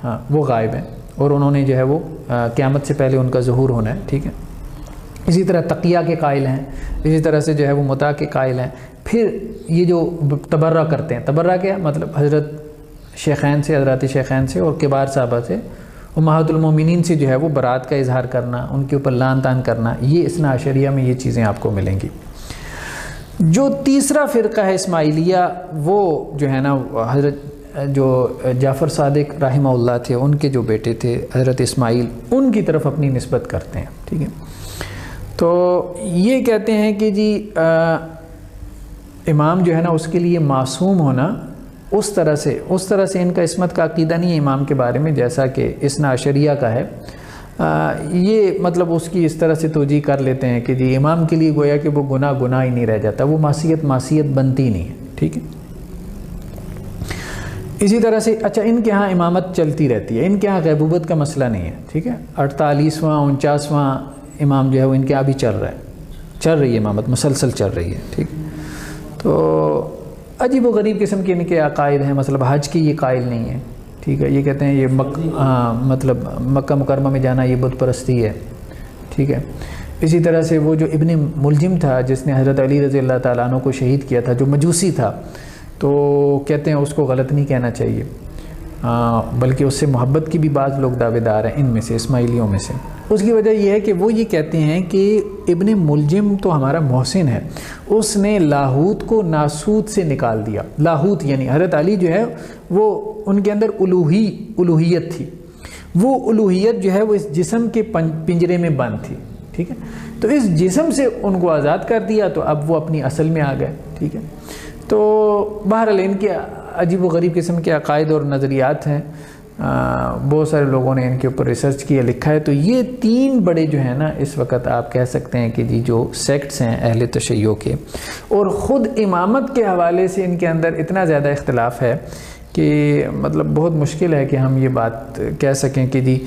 ہاں وہ غائب ہیں، اور انہوں نے جو ہے وہ قیامت سے پہلے ان کا ظہور ہونا ہے، ٹھیک ہے. اسی طرح تقیہ کے قائل ہیں، اسی طرح سے جو ہے وہ متع کے قائل ہیں. پھر یہ جو تبرہ کرتے ہیں، تبرہ کیا مطلب؟ حضرت شیخین سے، حضرات شیخین سے اور کبار صحابہ سے، امہات المومنین سے جو ہے وہ برات کا اظہار کرنا، ان کے اوپر لعن طعن کرنا، یہ اثنا عشریہ میں یہ چیزیں آپ کو ملیں گی. جو تیسرا فرقہ ہے اسماعیلیہ، وہ جو ہے نا حضرت جو جعفر صادق رحمہ اللہ تھے ان کے جو بیٹے تھے حضرت اسماعیل، ان کی طرف اپنی نسبت کرتے ہیں، ٹھیک ہے. تو یہ کہتے ہیں کہ جی امام جو ہے نا اس کے لیے معصوم ہونا اس طرح سے ان کا عصمت کا عقیدہ نہیں ہے امام کے بارے میں جیسا کہ اثنا عشریہ کا ہے. یہ مطلب اس کی اس طرح سے توجیہ کر لیتے ہیں کہ جی امام کے لیے گویا کہ وہ گناہ ہی نہیں رہ جاتا، وہ معصیت بنتی نہیں ہے، ٹھیک ہے. اسی طرح سے اچھا ان کے ہاں امامت چلتی رہتی ہے، ان کے ہاں غیبوبت کا مسئلہ نہیں ہے، ٹھیک ہے. 48واں 49واں امام جو ہے وہ ان کے ابھی چل رہی ہے امامت مسلسل چل رہی ہے، ٹھیک. تو عجیب و غریب قسم کے ان کے عقائد ہیں، مطلب حج کی یہ قائل نہیں ہے، ٹھیک ہے. یہ کہتے ہیں یہ مطلب مکہ مکرمہ میں جانا یہ بت پرستی ہے، ٹھیک ہے. اسی طرح سے وہ جو ابن ملجم تھا جس نے حضرت علی رضی اللہ تعالیٰ عنہ کو شہید کیا تھا، جو مجوسی تھا، تو کہتے ہیں اس کو غلط نہیں کہنا چاہیے، بلکہ اس سے محبت کی بھی بعض لوگ دعوے دار ہیں ان میں سے، اسماعیلیوں میں سے. اس کی وجہ یہ ہے کہ وہ یہ کہتے ہیں کہ ابن ملجم تو ہمارا محسن ہے، اس نے لاہوت کو ناسوت سے نکال دیا. لاہوت یعنی حضرت علی جو ہے وہ ان کے اندر الوہیت تھی، وہ الوہیت جو ہے وہ اس جسم کے پنجرے میں بند تھی، ٹھیک ہے. تو اس جسم سے ان کو آزاد کر دیا تو اب وہ اپنی اصل میں آ گئے، ٹھیک ہے. تو بہرحال ان کے عجیب و غریب قسم کے عقائد اور نظریات ہیں، بہت سارے لوگوں نے ان کے اوپر ریسرچ کیا، لکھا ہے. تو یہ 3 بڑے جو ہیں نا اس وقت آپ کہہ سکتے ہیں کہ جی جو سیکٹس ہیں اہل تشیع کے، اور خود امامت کے حوالے سے ان کے اندر اتنا زیادہ اختلاف ہے کہ مطلب بہت مشکل ہے کہ ہم یہ بات کہہ سکیں کہ جی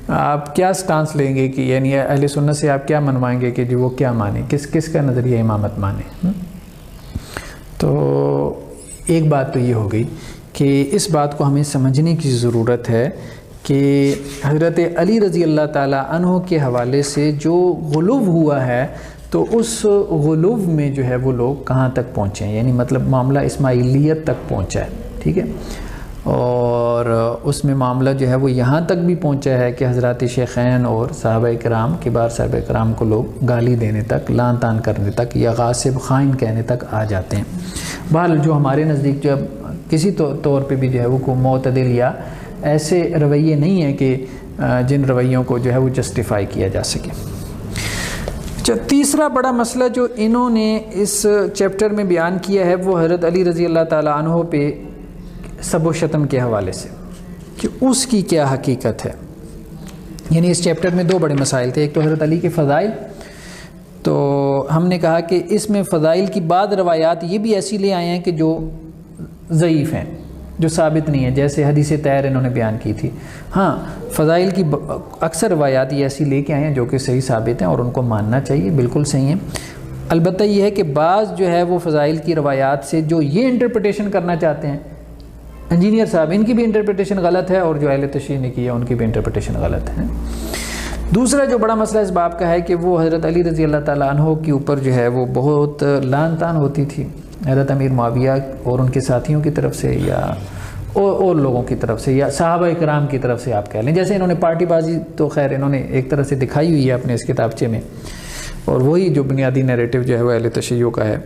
آپ کیا سٹانس لیں گے، کہ یعنی اہل سنت سے آپ کیا منوائیں گے کہ جی وہ کیا مانیں، کس کا نظریہ امامت مانیں. تو ایک بات تو یہ ہو گئی کہ اس بات کو ہمیں سمجھنے کی ضرورت ہے کہ حضرت علی رضی اللہ تعالیٰ عنہ کے حوالے سے جو غلو ہوا ہے تو اس غلو میں جو ہے وہ لوگ کہاں تک پہنچے ہیں، یعنی مطلب معاملہ اسماعیلیت تک پہنچا ہے، ٹھیک ہے. اور اس میں معاملہ جو ہے وہ یہاں تک بھی پہنچا ہے کہ حضرات شیخین اور صحابہ کرام، کبار صحابہ کرام کو لوگ گالی دینے تک، لعن طعن کرنے تک یا غاصب خائن کہنے تک آ جاتے ہیں. بہرحال جو ہمارے نزدیک جو کسی طور پہ بھی جو ہے وہ کوئی معتدل یا ایسے رویے نہیں ہیں کہ جن رویوں کو جو ہے وہ جسٹیفائی کیا جا سکے. اچھا، تیسرا بڑا مسئلہ جو انہوں نے اس چیپٹر میں بیان کیا ہے وہ حضرت علی رضی اللہ تعالیٰ عنہ پہ سب و شتم کے حوالے سے کہ اس کی کیا حقیقت ہے. یعنی اس چیپٹر میں 2 بڑے مسائل تھے. ایک تو حضرت علی کے فضائل، تو ہم نے کہا کہ اس میں فضائل کی بعض روایات یہ بھی ایسی لے آئے ہیں کہ جو ضعیف ہیں، جو ثابت نہیں ہے، جیسے حدیث طاہر انہوں نے بیان کی تھی۔ ہاں فضائل کی اکثر روایات یہ ایسی لے کے آئے ہیں جو کہ صحیح ثابت ہیں اور ان کو ماننا چاہیے، بالکل صحیح ہیں۔ البتہ یہ ہے کہ بعض جو ہے وہ فضائل کی روایات سے جو یہ انٹرپریٹیشن کرنا چاہتے ہیں انجینئر صاحب، ان کی بھی انٹرپریٹیشن غلط ہے اور جو اہل تشریح نے کی ہے ان کی بھی انٹرپریٹیشن غلط ہے۔ دوسرا جو بڑا مسئلہ اس باب کا ہے کہ وہ حضرت علی رضی اللہ تعالیٰ عنہ کے اوپر جو ہے وہ بہت لعن طعن ہوتی تھی حضرت امیر معاویہ اور ان کے ساتھیوں کی طرف سے یا اور لوگوں کی طرف سے یا صحابہ کرام کی طرف سے آپ کہہ لیں۔ جیسے انہوں نے پارٹی بازی تو خیر انہوں نے ایک طرح سے دکھائی ہوئی ہے اپنے اس کتابچے میں، اور وہی جو بنیادی نیریٹو جو ہے وہ اہل تشیع کا ہے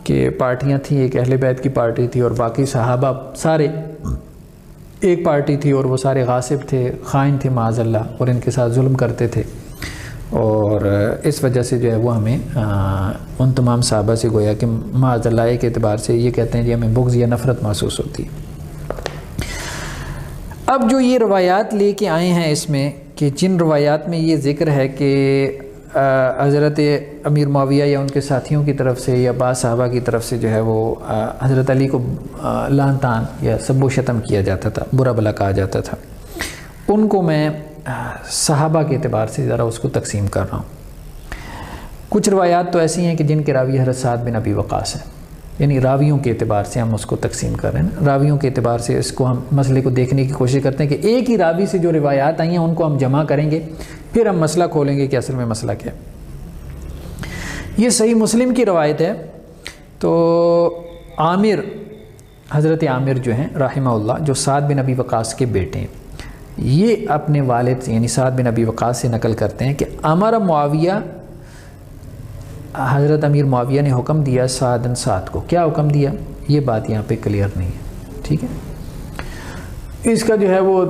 کہ پارٹیاں تھیں، ایک اہل بیت کی پارٹی تھی اور باقی صحابہ سارے ایک پارٹی تھی، اور وہ سارے غاصب تھے، خائن تھے معاذ اللہ، اور ان کے ساتھ ظلم کرتے تھے، اور اس وجہ سے جو ہے وہ ہمیں ان تمام صحابہ سے گویا کہ معاذ اللہ کے اعتبار سے یہ کہتے ہیں جی ہمیں بغض یا نفرت محسوس ہوتی۔ اب جو یہ روایات لے کے آئے ہیں اس میں کہ جن روایات میں یہ ذکر ہے کہ حضرت امیر معاویہ یا ان کے ساتھیوں کی طرف سے یا بعض صحابہ کی طرف سے جو ہے وہ حضرت علی کو لعن طعن یا سب و شتم کیا جاتا تھا، برا بھلا کہا جاتا تھا، ان کو میں صحابہ کے اعتبار سے ذرا اس کو تقسیم کر رہا ہوں۔ کچھ روایات تو ایسی ہیں کہ جن کے راوی حضرت سعد بن ابی وقاص ہیں، یعنی راویوں کے اعتبار سے ہم اس کو تقسیم کر رہے ہیں نا، راویوں کے اعتبار سے اس کو ہم مسئلے کو دیکھنے کی کوشش کرتے ہیں کہ ایک ہی راوی سے جو روایات آئی ہیں ان کو ہم جمع کریں گے، پھر ہم مسئلہ کھولیں گے کہ اصل میں مسئلہ کیا ہے۔ یہ صحیح مسلم کی روایت ہے۔ تو عامر، حضرت عامر جو ہیں رحمہ اللہ، جو سعد بن ابی وقاص کے بیٹے ہیں، یہ اپنے والد یعنی سعد بن ابی وقاص سے نقل کرتے ہیں کہ امر معاویہ، حضرت امیر معاویہ نے حکم دیا سعد کو۔ کیا حکم دیا یہ بات یہاں پہ کلیئر نہیں ہے، ٹھیک ہے۔ اس کا جو ہے وہ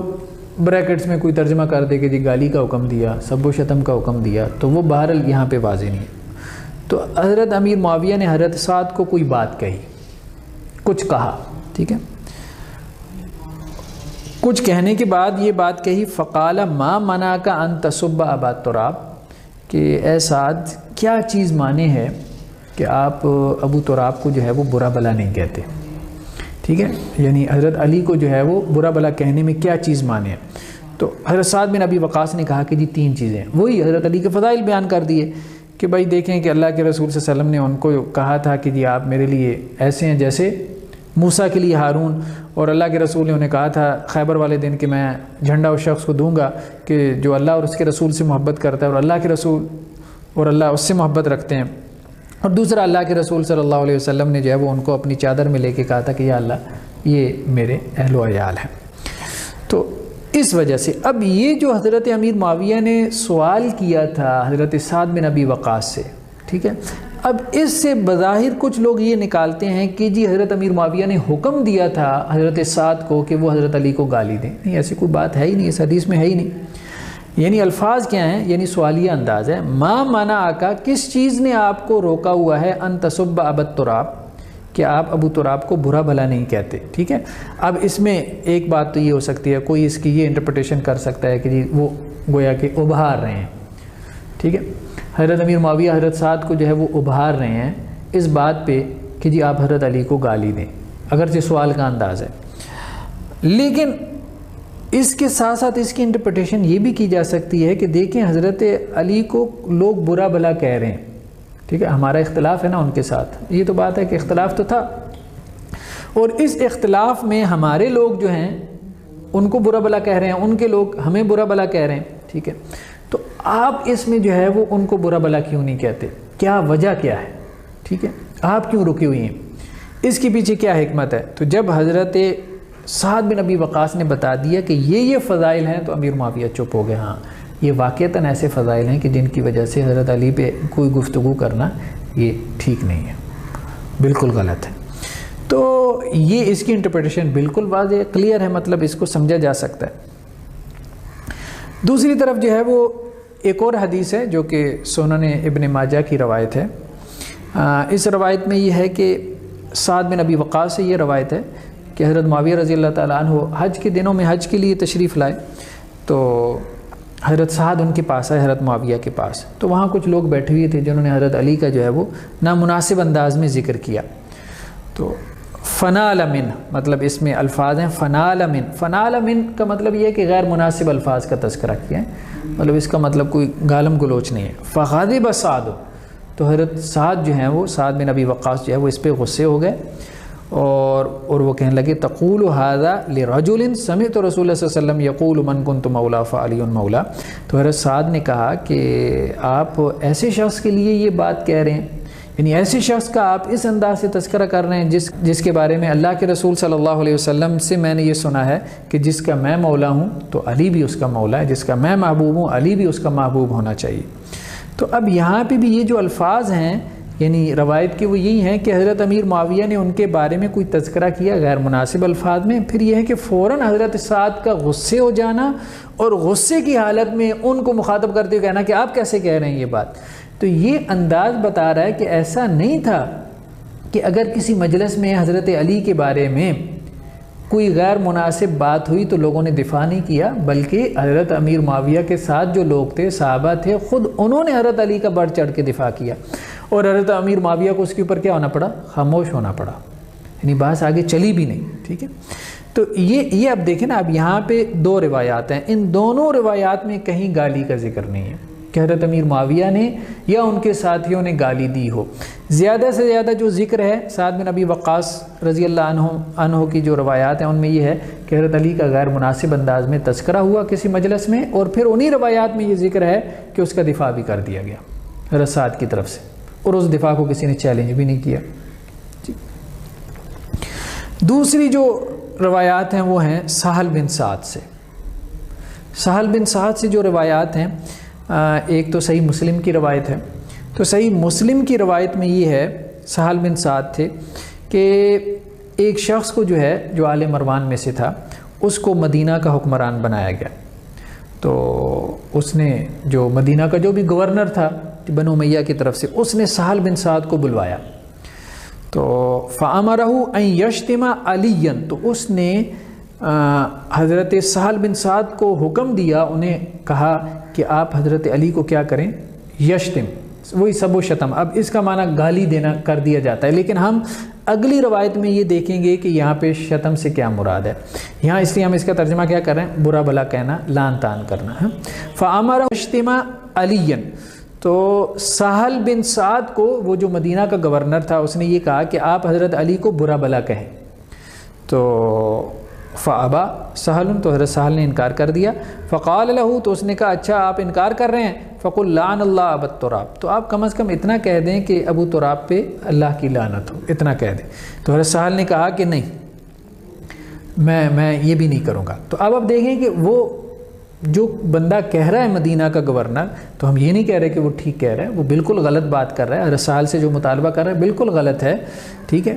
بریکٹس میں کوئی ترجمہ کر دے کہ جی گالی کا حکم دیا، سب و شتم کا حکم دیا، تو وہ بہرحال یہاں پہ واضح نہیں ہے۔ تو حضرت امیر معاویہ نے حضرت سعد کو کوئی بات کہی، کچھ کہا، ٹھیک ہے، کچھ کہنے کے بعد یہ بات کہی، فقال ما منعک ان تسب ابا تراب، کہ اے سعد کیا چیز مانے ہے کہ آپ ابو تراب کو جو ہے وہ برا بلا نہیں کہتے، ٹھیک ہے، یعنی حضرت علی کو جو ہے وہ برا بلا کہنے میں کیا چیز مانے ہے۔ تو حضرت سعد بن ابی وقاص نے کہا کہ جی 3 چیزیں، وہی حضرت علی کے فضائل بیان کر دیے کہ بھائی دیکھیں کہ اللہ کے رسول صلی اللہ علیہ وسلم نے ان کو کہا تھا کہ جی آپ میرے لیے ایسے ہیں جیسے موسیٰ کے لیے ہارون، اور اللہ کے رسول نے انہیں کہا تھا خیبر والے دن کہ میں جھنڈا اس شخص کو دوں گا کہ جو اللہ اور اس کے رسول سے محبت کرتا ہے اور اللہ کے رسول اور اللہ اس سے محبت رکھتے ہیں۔ اور دوسرا اللہ کے رسول صلی اللہ علیہ وسلم نے جو ہے وہ ان کو اپنی چادر میں لے کے کہا تھا کہ یا اللہ یہ میرے اہل و عیال ہیں۔ تو اس وجہ سے اب یہ جو حضرت امیر معاویہ نے سوال کیا تھا حضرت سعد بن ابی وقاص سے، ٹھیک ہے، اب اس سے بظاہر کچھ لوگ یہ نکالتے ہیں کہ جی حضرت امیر معاویہ نے حکم دیا تھا حضرت سعد کو کہ وہ حضرت علی کو گالی دیں۔ نہیں، ایسی کوئی بات ہے ہی نہیں، اس حدیث میں ہے ہی نہیں۔ یعنی الفاظ کیا ہیں، یعنی سوالیہ انداز ہے، ما منعک، کس چیز نے آپ کو روکا ہوا ہے ان تسب ابا تراب، کہ آپ ابو تراب کو برا بھلا نہیں کہتے، ٹھیک ہے۔ اب اس میں ایک بات تو یہ ہو سکتی ہے، کوئی اس کی یہ انٹرپریٹیشن کر سکتا ہے کہ جی وہ گویا کہ ابھار رہے ہیں، ٹھیک ہے، حضرت امیر معاویہ حضرت سعد کو جو ہے وہ ابھار رہے ہیں اس بات پہ کہ جی آپ حضرت علی کو گالی دیں، اگرچہ سوال کا انداز ہے۔ لیکن اس کے ساتھ ساتھ اس کی انٹرپریٹیشن یہ بھی کی جا سکتی ہے کہ دیکھیں حضرت علی کو لوگ برا بھلا کہہ رہے ہیں، ٹھیک ہے، ہمارا اختلاف ہے نا ان کے ساتھ، یہ تو بات ہے کہ اختلاف تو تھا، اور اس اختلاف میں ہمارے لوگ جو ہیں ان کو برا بھلا کہہ رہے ہیں، ان کے لوگ ہمیں برا بھلا کہہ رہے ہیں، ٹھیک ہے، تو آپ اس میں جو ہے وہ ان کو برا بھلا کیوں نہیں کہتے؟ کیا وجہ کیا ہے؟ ٹھیک ہے، آپ کیوں رکی ہوئی ہیں؟ اس کے پیچھے کیا حکمت ہے؟ تو جب حضرت سعد بن ابی وقاص نے بتا دیا کہ یہ فضائل ہیں تو امیر معاویہ چپ ہو گئے، ہاں یہ واقعتاً ایسے فضائل ہیں کہ جن کی وجہ سے حضرت علی پہ کوئی گفتگو کرنا یہ ٹھیک نہیں ہے، بالکل غلط ہے۔ تو یہ اس کی انٹرپریٹیشن بالکل واضح کلیئر ہے، مطلب اس کو سمجھا جا سکتا ہے۔ دوسری طرف جو ہے وہ ایک اور حدیث ہے جو کہ سنن ابن ماجہ کی روایت ہے۔ اس روایت میں یہ ہے کہ سعد بن ابی وقاص سے یہ روایت ہے کہ حضرت معاویہ رضی اللہ تعالیٰ عنہ حج کے دنوں میں حج کے لیے تشریف لائے، تو حضرت سعد ان کے پاس آئے، حضرت معاویہ کے پاس، تو وہاں کچھ لوگ بیٹھے ہوئے تھے جنہوں نے حضرت علی کا جو ہے وہ نامناسب انداز میں ذکر کیا۔ تو فنال من مطلب اس میں الفاظ ہیں فنال من. فنال من کا مطلب یہ ہے کہ غیر مناسب الفاظ کا تذکرہ کیا ہے، مطلب اس کا مطلب کوئی گالم گلوچ نہیں ہے. فغضب سعد، تو حضرت سعد جو ہیں وہ سعد بن ابی وقاص جو ہے وہ اس پہ غصے ہو گئے اور وہ کہنے لگے تقول هذا لرجل سمعت رسول اللہ صلی اللہ علیہ وسلم یقول من كنت مولا فعلی مولا. تو حضرت سعد نے کہا کہ آپ ایسے شخص کے لیے یہ بات کہہ رہے ہیں، یعنی ایسے شخص کا آپ اس انداز سے تذکرہ کر رہے ہیں جس کے بارے میں اللہ کے رسول صلی اللہ علیہ وسلم سے میں نے یہ سنا ہے کہ جس کا میں مولا ہوں تو علی بھی اس کا مولا ہے، جس کا میں محبوب ہوں علی بھی اس کا محبوب ہونا چاہیے. تو اب یہاں پہ بھی یہ جو الفاظ ہیں یعنی روایت کے وہ یہی ہیں کہ حضرت امیر معاویہ نے ان کے بارے میں کوئی تذکرہ کیا غیر مناسب الفاظ میں، پھر یہ ہے کہ فوراً حضرت سعد کا غصے ہو جانا اور غصے کی حالت میں ان کو مخاطب کرتے ہوئے کہنا کہ آپ کیسے کہہ رہے ہیں یہ بات. تو یہ انداز بتا رہا ہے کہ ایسا نہیں تھا کہ اگر کسی مجلس میں حضرت علی کے بارے میں کوئی غیر مناسب بات ہوئی تو لوگوں نے دفاع نہیں کیا، بلکہ حضرت امیر معاویہ کے ساتھ جو لوگ تھے صحابہ تھے خود انہوں نے حضرت علی کا بڑھ چڑھ کے دفاع کیا اور حضرت امیر معاویہ کو اس کے اوپر کیا ہونا پڑا، خاموش ہونا پڑا، یعنی بات آگے چلی بھی نہیں. ٹھیک ہے، تو یہ اب دیکھیں نا، اب یہاں پہ دو روایات ہیں، ان دونوں روایات میں کہیں گالی کا ذکر نہیں ہے کہ حضرت امیر معاویہ نے یا ان کے ساتھیوں نے گالی دی ہو. زیادہ سے زیادہ جو ذکر ہے سعد بن ابی وقاص رضی اللہ عنہ کی جو روایات ہیں ان میں یہ ہے کہ حضرت علی کا غیر مناسب انداز میں تذکرہ ہوا کسی مجلس میں، اور پھر انہی روایات میں یہ ذکر ہے کہ اس کا دفاع بھی کر دیا گیا حضرت سعد کی طرف سے، اور اس دفاع کو کسی نے چیلنج بھی نہیں کیا. دوسری جو روایات ہیں وہ ہیں سہل بن سعد سے. سہل بن سعد سے جو روایات ہیں، ایک تو صحیح مسلم کی روایت ہے. تو صحیح مسلم کی روایت میں یہ ہے سہل بن سعد تھے کہ ایک شخص کو جو ہے جو آل مروان میں سے تھا اس کو مدینہ کا حکمران بنایا گیا. تو اس نے جو مدینہ کا جو بھی گورنر تھا بنو امیہ کی طرف سے، اس نے سہل بن سعد کو بلوایا. تو فَأَمَرَهُ أَن يَشْتِمَ عَلِيًّا، تو اس نے حضرت سہل بن سعد کو حکم دیا، انہیں کہا کہ آپ حضرت علی کو کیا کریں، یشتم، وہی سب و شتم. اب اس کا معنی گالی دینا کر دیا جاتا ہے، لیکن ہم اگلی روایت میں یہ دیکھیں گے کہ یہاں پہ شتم سے کیا مراد ہے. یہاں اس لیے ہم اس کا ترجمہ کیا کر رہے ہیں، برا بھلا کہنا، لان تان کرنا. فَأَمَرَهُ يَشْتِمَ عَلِيًّا، تو سہل بن سعد کو وہ جو مدینہ کا گورنر تھا اس نے یہ کہا کہ آپ حضرت علی کو برا بھلا کہیں. تو فابا سہل، تو حضرت سہل نے انکار کر دیا. فقال له، تو اس نے کہا اچھا آپ انکار کر رہے ہیں، فقل لعن اللہ ابا التراب، تو آپ کم از کم اتنا کہہ دیں کہ ابو تراب پہ اللہ کی لعنت ہو، اتنا کہہ دیں. تو حضرت سہل نے کہا کہ نہیں، میں یہ بھی نہیں کروں گا. تو اب دیکھیں کہ وہ جو بندہ کہہ رہا ہے مدینہ کا گورنر، تو ہم یہ نہیں کہہ رہے کہ وہ ٹھیک کہہ رہا ہے، وہ بالکل غلط بات کر رہا ہے. حضرت سہل سے جو مطالبہ کر رہا ہے بالکل غلط ہے، ٹھیک ہے،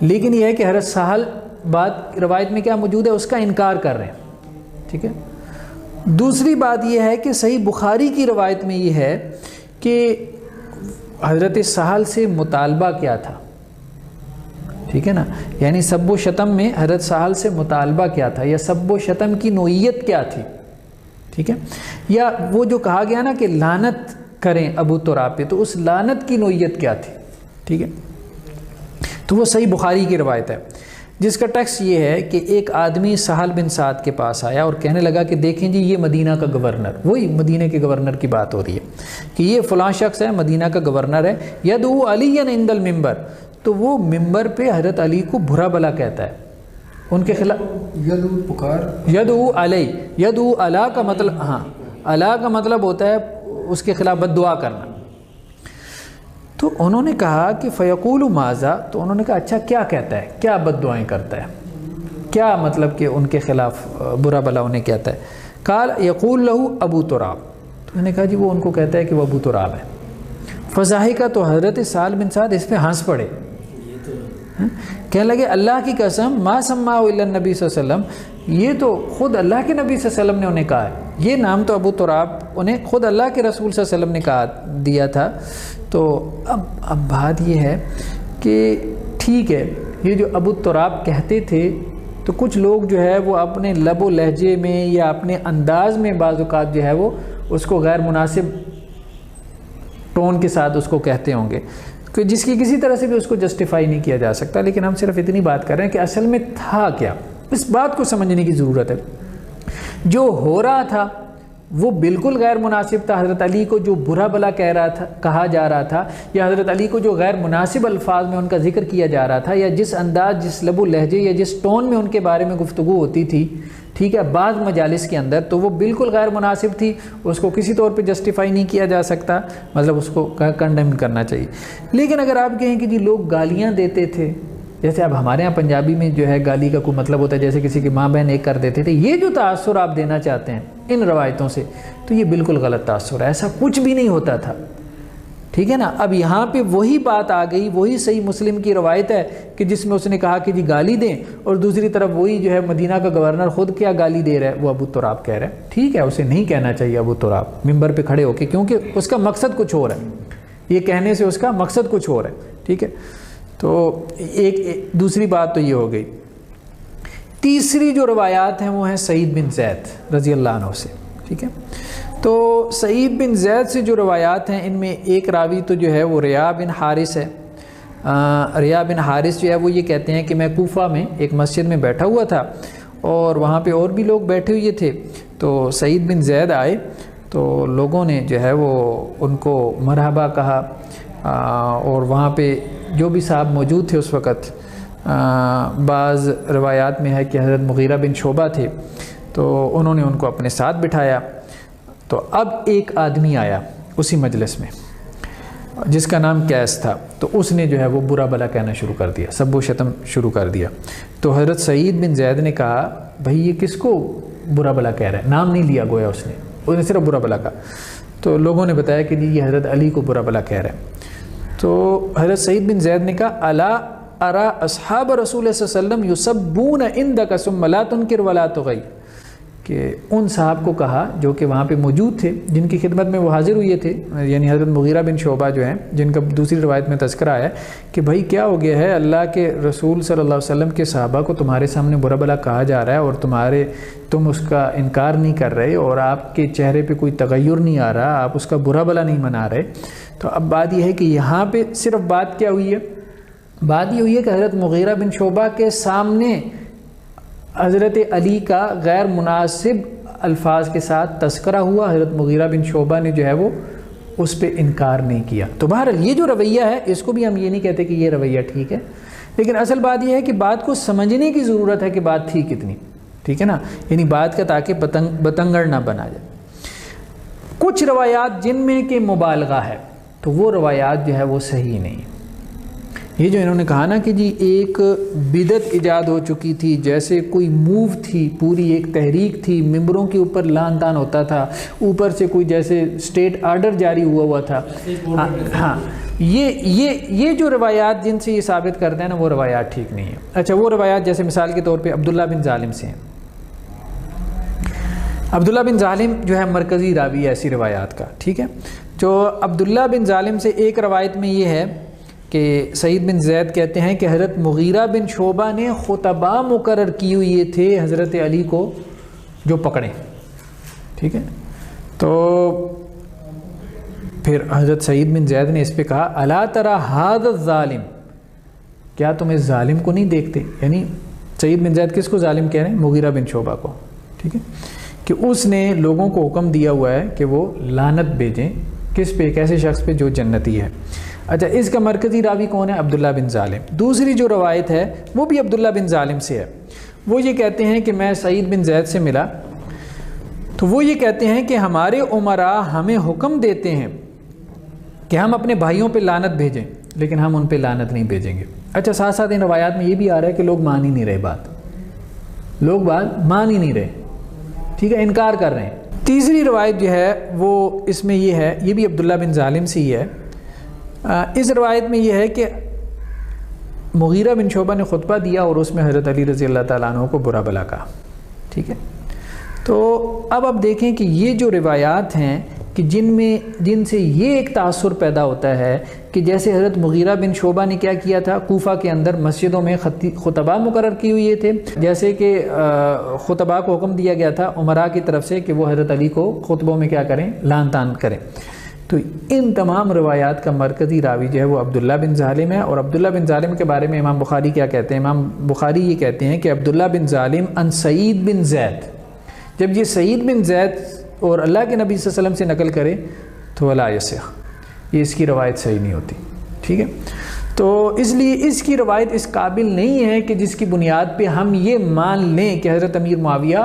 لیکن یہ ہے کہ حضرت سہل بات روایت میں کیا موجود ہے، اس کا انکار کر رہے ہیں. ٹھیک ہے. دوسری بات یہ ہے کہ صحیح بخاری کی روایت میں یہ ہے کہ حضرت سہل سے مطالبہ کیا تھا، ٹھیک ہے نا، یعنی سب و شتم میں حضرت سہل سے مطالبہ کیا تھا، یا سب و شتم کی نوعیت کیا تھی، ٹھیک ہے، یا وہ جو کہا گیا نا کہ لعنت کریں ابو تراب پہ، تو اس لعنت کی نوعیت کیا تھی. ٹھیک ہے. تو وہ صحیح بخاری کی روایت ہے جس کا ٹیکسٹ یہ ہے کہ ایک آدمی سہل بن سعد کے پاس آیا اور کہنے لگا کہ دیکھیں جی یہ مدینہ کا گورنر، وہی مدینہ کے گورنر کی بات ہو رہی ہے کہ یہ فلاں شخص ہے مدینہ کا گورنر ہے، یدعو علی عند المنبر، تو وہ ممبر پہ حضرت علی کو برا بھلا کہتا ہے، ان کے خلاف یدعو پکار، یدعو علی، یدعو علی کا مطلب، ہاں علی کا مطلب ہوتا ہے اس کے خلاف بد دعا کرنا. تو انہوں نے کہا کہ فیقول ماذا، تو انہوں نے کہا اچھا کیا کہتا ہے، کیا بد دعائیں کرتا ہے، کیا مطلب کہ ان کے خلاف برا بھلا انہیں کہتا ہے. قال یقول له ابو تراب، تو انہوں نے کہا جی وہ ان کو کہتا ہے کہ وہ ابو تراب ہے. فضاحکہ، تو حضرت سہل بن سعد اس پہ ہنس پڑے، کہنے لگے اللہ کی قسم ما سماہ الا النبی صلی اللہ علیہ وسلم، یہ تو خود اللہ کے نبی صلی اللہ علیہ وسلم نے انہیں کہا ہے، یہ نام تو ابو تراب انہیں خود اللہ کے رسول صلی اللہ علیہ وسلم نے کہا دیا تھا. تو اب بات یہ ہے کہ ٹھیک ہے، یہ جو ابو تراب کہتے تھے تو کچھ لوگ جو ہے وہ اپنے لب و لہجے میں یا اپنے انداز میں بعض اوقات جو ہے وہ اس کو غیر مناسب ٹون کے ساتھ اس کو کہتے ہوں گے. کہ جس کی کسی طرح سے بھی اس کو جسٹیفائی نہیں کیا جا سکتا، لیکن ہم صرف اتنی بات کر رہے ہیں کہ اصل میں تھا کیا، اس بات کو سمجھنے کی ضرورت ہے۔ جو ہو رہا تھا وہ بالکل غیر مناسب تھا، حضرت علی کو جو برا بلا کہا جا رہا تھا، یا حضرت علی کو جو غیر مناسب الفاظ میں ان کا ذکر کیا جا رہا تھا، یا جس انداز، جس لب و لہجے یا جس ٹون میں ان کے بارے میں گفتگو ہوتی تھی، ٹھیک ہے، بعض مجالس کے اندر، تو وہ بالکل غیر مناسب تھی، اس کو کسی طور پہ جسٹیفائی نہیں کیا جا سکتا، مطلب اس کو کنڈیم کرنا چاہیے۔ لیکن اگر آپ کہیں کہ جی لوگ گالیاں دیتے تھے، جیسے اب ہمارے یہاں پنجابی میں جو ہے گالی کا کوئی مطلب ہوتا ہے جیسے کسی کی ماں بہن ایک کر دیتے تھے، یہ جو تاثر آپ دینا چاہتے ہیں ان روایتوں سے، تو یہ بالکل غلط تاثر ہے، ایسا کچھ بھی نہیں ہوتا تھا، ٹھیک ہے نا۔ اب یہاں پہ وہی بات آ گئی، وہی صحیح مسلم کی روایت ہے کہ جس میں اس نے کہا کہ جی گالی دیں، اور دوسری طرف وہی جو ہے مدینہ کا گورنر خود کیا گالی دے رہا ہے، وہ ابو تراب کہہ رہا ہے، ٹھیک ہے، اسے نہیں کہنا چاہیے ابو تراب ممبر پہ کھڑے ہو کے، کیونکہ اس کا مقصد کچھ اور ہے، یہ کہنے سے اس کا مقصد کچھ اور ہے، ٹھیک ہے۔ تو ایک دوسری بات تو یہ ہو گئی۔ تیسری جو روایات ہیں وہ ہیں سعید بن زید رضی اللہ عنہ سے، ٹھیک ہے۔ تو سعید بن زید سے جو روایات ہیں ان میں ایک راوی تو جو ہے وہ ریا بن حارث ہے۔ ریا بن حارث جو ہے وہ یہ کہتے ہیں کہ میں کوفہ میں ایک مسجد میں بیٹھا ہوا تھا اور وہاں پہ اور بھی لوگ بیٹھے ہوئے تھے، تو سعید بن زید آئے تو لوگوں نے جو ہے وہ ان کو مرحبا کہا، اور وہاں پہ جو بھی صاحب موجود تھے اس وقت، بعض روایات میں ہے کہ حضرت مغیرہ بن شعبہ تھے، تو انہوں نے ان کو اپنے ساتھ بٹھایا۔ تو اب ایک آدمی آیا اسی مجلس میں جس کا نام کیس تھا، تو اس نے جو ہے وہ برا بلا کہنا شروع کر دیا، سب و شتم شروع کر دیا۔ تو حضرت سعید بن زید نے کہا بھائی یہ کس کو برا بلا کہہ رہا ہے، نام نہیں لیا گویا اس نے صرف برا بلا کہا۔ تو لوگوں نے بتایا کہ یہ حضرت علی کو برا بلا کہہ رہا ہے۔ تو حضرت سعید بن زید نے کہا الا ارا اصحاب رسول صلی اللہ علیہ وسلم یسبون عندک ثم لا تنکر ولا تغی، کہ ان صاحب کو کہا جو کہ وہاں پہ موجود تھے، جن کی خدمت میں وہ حاضر ہوئے تھے، یعنی حضرت مغیرہ بن شعبہ جو ہیں، جن کا دوسری روایت میں تذکرہ آیا کہ بھائی کیا ہو گیا ہے، اللہ کے رسول صلی اللہ علیہ وسلم کے صحابہ کو تمہارے سامنے برا بلا کہا جا رہا ہے اور تم اس کا انکار نہیں کر رہے، اور آپ کے چہرے پہ کوئی تغیر نہیں آ رہا، آپ اس کا برا بلا نہیں منا رہے۔ تو اب بات یہ ہے کہ یہاں پہ صرف بات کیا ہوئی ہے، بات یہ ہوئی ہے کہ حضرت مغیرہ بن شعبہ کے سامنے حضرت علی کا غیر مناسب الفاظ کے ساتھ تذکرہ ہوا، حضرت مغیرہ بن شعبہ نے جو ہے وہ اس پہ انکار نہیں کیا۔ تو بہرحال یہ جو رویہ ہے اس کو بھی ہم یہ نہیں کہتے کہ یہ رویہ ٹھیک ہے، لیکن اصل بات یہ ہے کہ بات کو سمجھنے کی ضرورت ہے کہ بات تھی کتنی، ٹھیک ہے نا، یعنی بات کا تاکہ بتنگڑ نہ بنا جائے۔ کچھ روایات جن میں کہ مبالغہ ہے تو وہ روایات جو ہے وہ صحیح نہیں۔ یہ جو انہوں نے کہا نا کہ جی ایک بدعت ایجاد ہو چکی تھی، جیسے کوئی موو تھی، پوری ایک تحریک تھی، ممبروں کے اوپر لان تان ہوتا تھا، اوپر سے کوئی جیسے اسٹیٹ آرڈر جاری ہوا تھا، ہاں یہ جو روایات جن سے یہ ثابت کرتے ہیں نا وہ روایات ٹھیک نہیں ہیں۔ اچھا وہ روایات جیسے مثال کے طور پہ عبداللہ بن ظالم سے ہیں۔ عبداللہ بن ظالم جو ہے مرکزی راوی ہے ایسی روایات کا، ٹھیک ہے۔ جو عبداللہ بن ظالم سے ایک روایت میں یہ ہے کہ سعید بن زید کہتے ہیں کہ حضرت مغیرہ بن شعبہ نے خطبہ مقرر کی ہوئے تھے حضرت علی کو جو پکڑیں، ٹھیک ہے۔ تو پھر حضرت سعید بن زید نے اس پہ کہا الا تری ھذا الظالم، کیا تم اس ظالم کو نہیں دیکھتے، یعنی سعید بن زید کس کو ظالم کہہ رہے ہیں، مغیرہ بن شعبہ کو، ٹھیک ہے، کہ اس نے لوگوں کو حکم دیا ہوا ہے کہ وہ لعنت بھیجیں کس پہ، ایک ایسے شخص پہ جو جنتی ہے۔ اچھا اس کا مرکزی راوی کون ہے، عبداللہ بن ظالم۔ دوسری جو روایت ہے وہ بھی عبداللہ بن ظالم سے ہے، وہ یہ کہتے ہیں کہ میں سعید بن زید سے ملا تو وہ یہ کہتے ہیں کہ ہمارے عمراء ہمیں حکم دیتے ہیں کہ ہم اپنے بھائیوں پہ لعنت بھیجیں، لیکن ہم ان پہ لعنت نہیں بھیجیں گے۔ اچھا ساتھ ساتھ ان روایات میں یہ بھی آ رہا ہے کہ لوگ مان ہی نہیں رہے لوگ مان ہی نہیں رہے، ٹھیک ہے، انکار کر رہے ہیں۔ تیسری روایت جو ہے وہ اس میں یہ ہے، یہ بھی عبداللہ بن ظالم سے ہی ہے۔ اس روایت میں یہ ہے کہ مغیرہ بن شعبہ نے خطبہ دیا اور اس میں حضرت علی رضی اللہ تعالیٰ عنہ کو برا بلا کہا، ٹھیک ہے۔ تو اب دیکھیں کہ یہ جو روایات ہیں کہ جن سے یہ ایک تاثر پیدا ہوتا ہے کہ جیسے حضرت مغیرہ بن شعبہ نے کیا کیا تھا، کوفہ کے اندر مسجدوں میں خطبہ مقرر کی ہوئے تھے، جیسے کہ خطبہ کو حکم دیا گیا تھا عمراء کی طرف سے کہ وہ حضرت علی کو خطبوں میں کیا کریں، لعن طعن کریں۔ تو تو ان تمام روایات کا مرکزی راوی جو ہے وہ عبداللہ بن ظالم ہے. اور عبداللہ بن ظالم کے بارے میں امام بخاری کیا کہتے ہیں؟ امام بخاری یہ کہتے ہیں کہ عبداللہ بن ظالم ان سعید بن زید. جب یہ سعید بن زید اور اللہ کے نبی صلی اللہ علیہ وسلم سے نقل کرے تو ولا یصح، یہ اس کی روایت صحیح نہیں ہوتی. ٹھیک ہے، تو اس لیے اس کی روایت اس قابل نہیں ہے کہ جس کی بنیاد پہ ہم یہ مان لیں کہ حضرت امیر معاویہ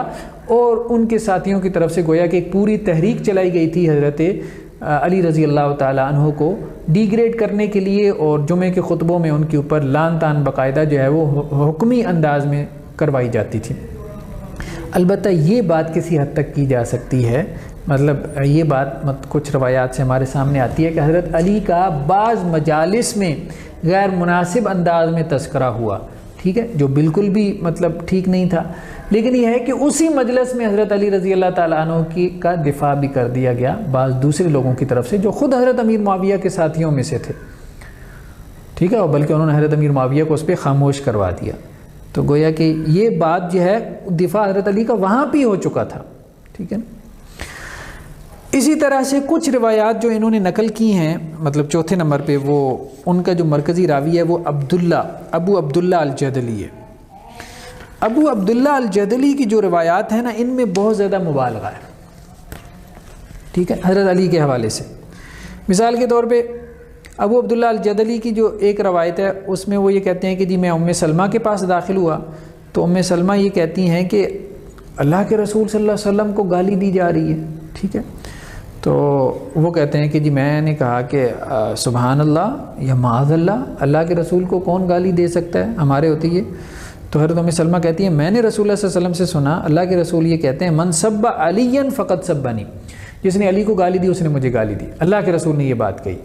اور ان کے ساتھیوں کی طرف سے گویا کہ ایک پوری تحریک چلائی گئی تھی حضرت علی رضی اللہ تعالیٰ عنہ کو ڈی گریڈ کرنے کے لیے، اور جمعے کے خطبوں میں ان کے اوپر لعن طعن باقاعدہ جو ہے وہ حکمی انداز میں کروائی جاتی تھی. البتہ یہ بات کسی حد تک کی جا سکتی ہے، مطلب یہ بات کچھ روایات سے ہمارے سامنے آتی ہے کہ حضرت علی کا بعض مجالس میں غیر مناسب انداز میں تذکرہ ہوا، ٹھیک ہے، جو بالکل بھی مطلب ٹھیک نہیں تھا. لیکن یہ ہے کہ اسی مجلس میں حضرت علی رضی اللہ تعالیٰ عنہ کا دفاع بھی کر دیا گیا بعض دوسرے لوگوں کی طرف سے جو خود حضرت امیر معاویہ کے ساتھیوں میں سے تھے. ٹھیک ہے، اور بلکہ انہوں نے حضرت امیر معاویہ کو اس پہ خاموش کروا دیا. تو گویا کہ یہ بات جو ہے دفاع حضرت علی کا وہاں بھی ہو چکا تھا. ٹھیک ہے نا. اسی طرح سے کچھ روایات جو انہوں نے نقل کی ہیں، مطلب چوتھے نمبر پہ وہ ان کا جو مرکزی راوی ہے وہ ابو عبداللہ الجدلی ہے. ابو عبداللہ الجدلی کی جو روایات ہیں نا، ان میں بہت زیادہ مبالغہ ہے. ٹھیک ہے، حضرت علی کے حوالے سے. مثال کے طور پہ ابو عبداللہ الجدلی کی جو ایک روایت ہے اس میں وہ یہ کہتے ہیں کہ جی میں ام سلمہ کے پاس داخل ہوا تو ام سلمہ یہ کہتی ہیں کہ اللہ کے رسول صلی اللہ علیہ وسلم کو گالی دی جا رہی ہے. ٹھیک ہے، تو وہ کہتے ہیں کہ جی میں نے کہا کہ سبحان اللہ یا معاذ اللہ، اللہ کے رسول کو کون گالی دے سکتا ہے، ہمارے ہوتی ہے. تو حضرت ام سلمہ کہتی ہیں میں نے رسول اللہ صلی اللہ علیہ وسلم سے سنا اللہ کے رسول یہ کہتے ہیں من سب علی فقط سبنی، جس نے علی کو گالی دی اس نے مجھے گالی دی. اللہ کے رسول نے یہ بات کہی.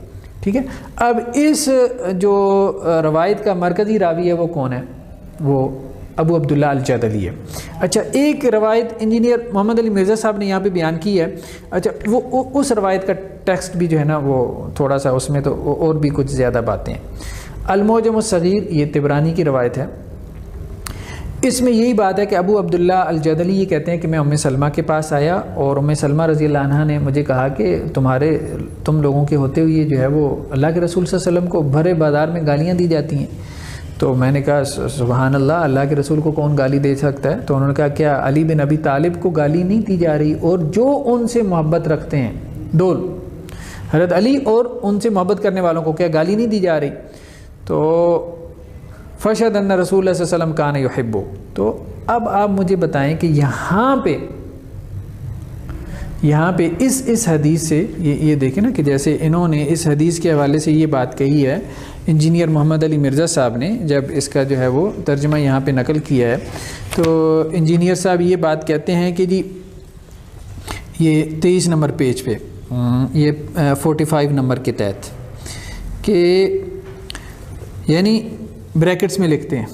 ٹھیک ہے، اب اس جو روایت کا مرکزی راوی ہے وہ کون ہے؟ وہ ابو عبداللہ الجدلی ہے. اچھا، ایک روایت انجینئر محمد علی مرزا صاحب نے یہاں پہ بیان کی ہے. اچھا، وہ اس روایت کا ٹیکسٹ بھی جو ہے نا وہ تھوڑا سا اس میں تو اور بھی کچھ زیادہ باتیں ہیں. المعجم الصغیر یہ طبرانی کی روایت ہے. اس میں یہی بات ہے کہ ابو عبداللہ الجدلی یہ کہتے ہیں کہ میں ام سلمہ کے پاس آیا اور ام سلمہ رضی اللہ عنہا نے مجھے کہا کہ تم لوگوں کے ہوتے ہوئے جو ہے وہ اللہ کے رسول صلی اللہ علیہ وسلم کو بھرے بازار میں گالیاں دی جاتی ہیں. تو میں نے کہا سبحان اللہ، اللہ کے رسول کو کون گالی دے سکتا ہے؟ تو انہوں نے کہا کیا علی بن ابی طالب کو گالی نہیں دی جا رہی؟ اور جو ان سے محبت رکھتے ہیں ڈول حضرت علی اور ان سے محبت کرنے والوں کو کیا گالی نہیں دی جا رہی؟ تو فشہد ان رسول اللہ صلی اللہ علیہ وسلم کان یحبو. تو اب آپ مجھے بتائیں کہ یہاں پہ اس حدیث سے یہ دیکھیں نا کہ جیسے انہوں نے اس حدیث کے حوالے سے یہ بات کہی ہے، انجینئر محمد علی مرزا صاحب نے جب اس کا جو ہے وہ ترجمہ یہاں پہ نقل کیا ہے تو انجینئر صاحب یہ بات کہتے ہیں کہ جی یہ 23 نمبر پیج پہ یہ 45 نمبر کے تحت کہ یعنی بریکٹس میں لکھتے ہیں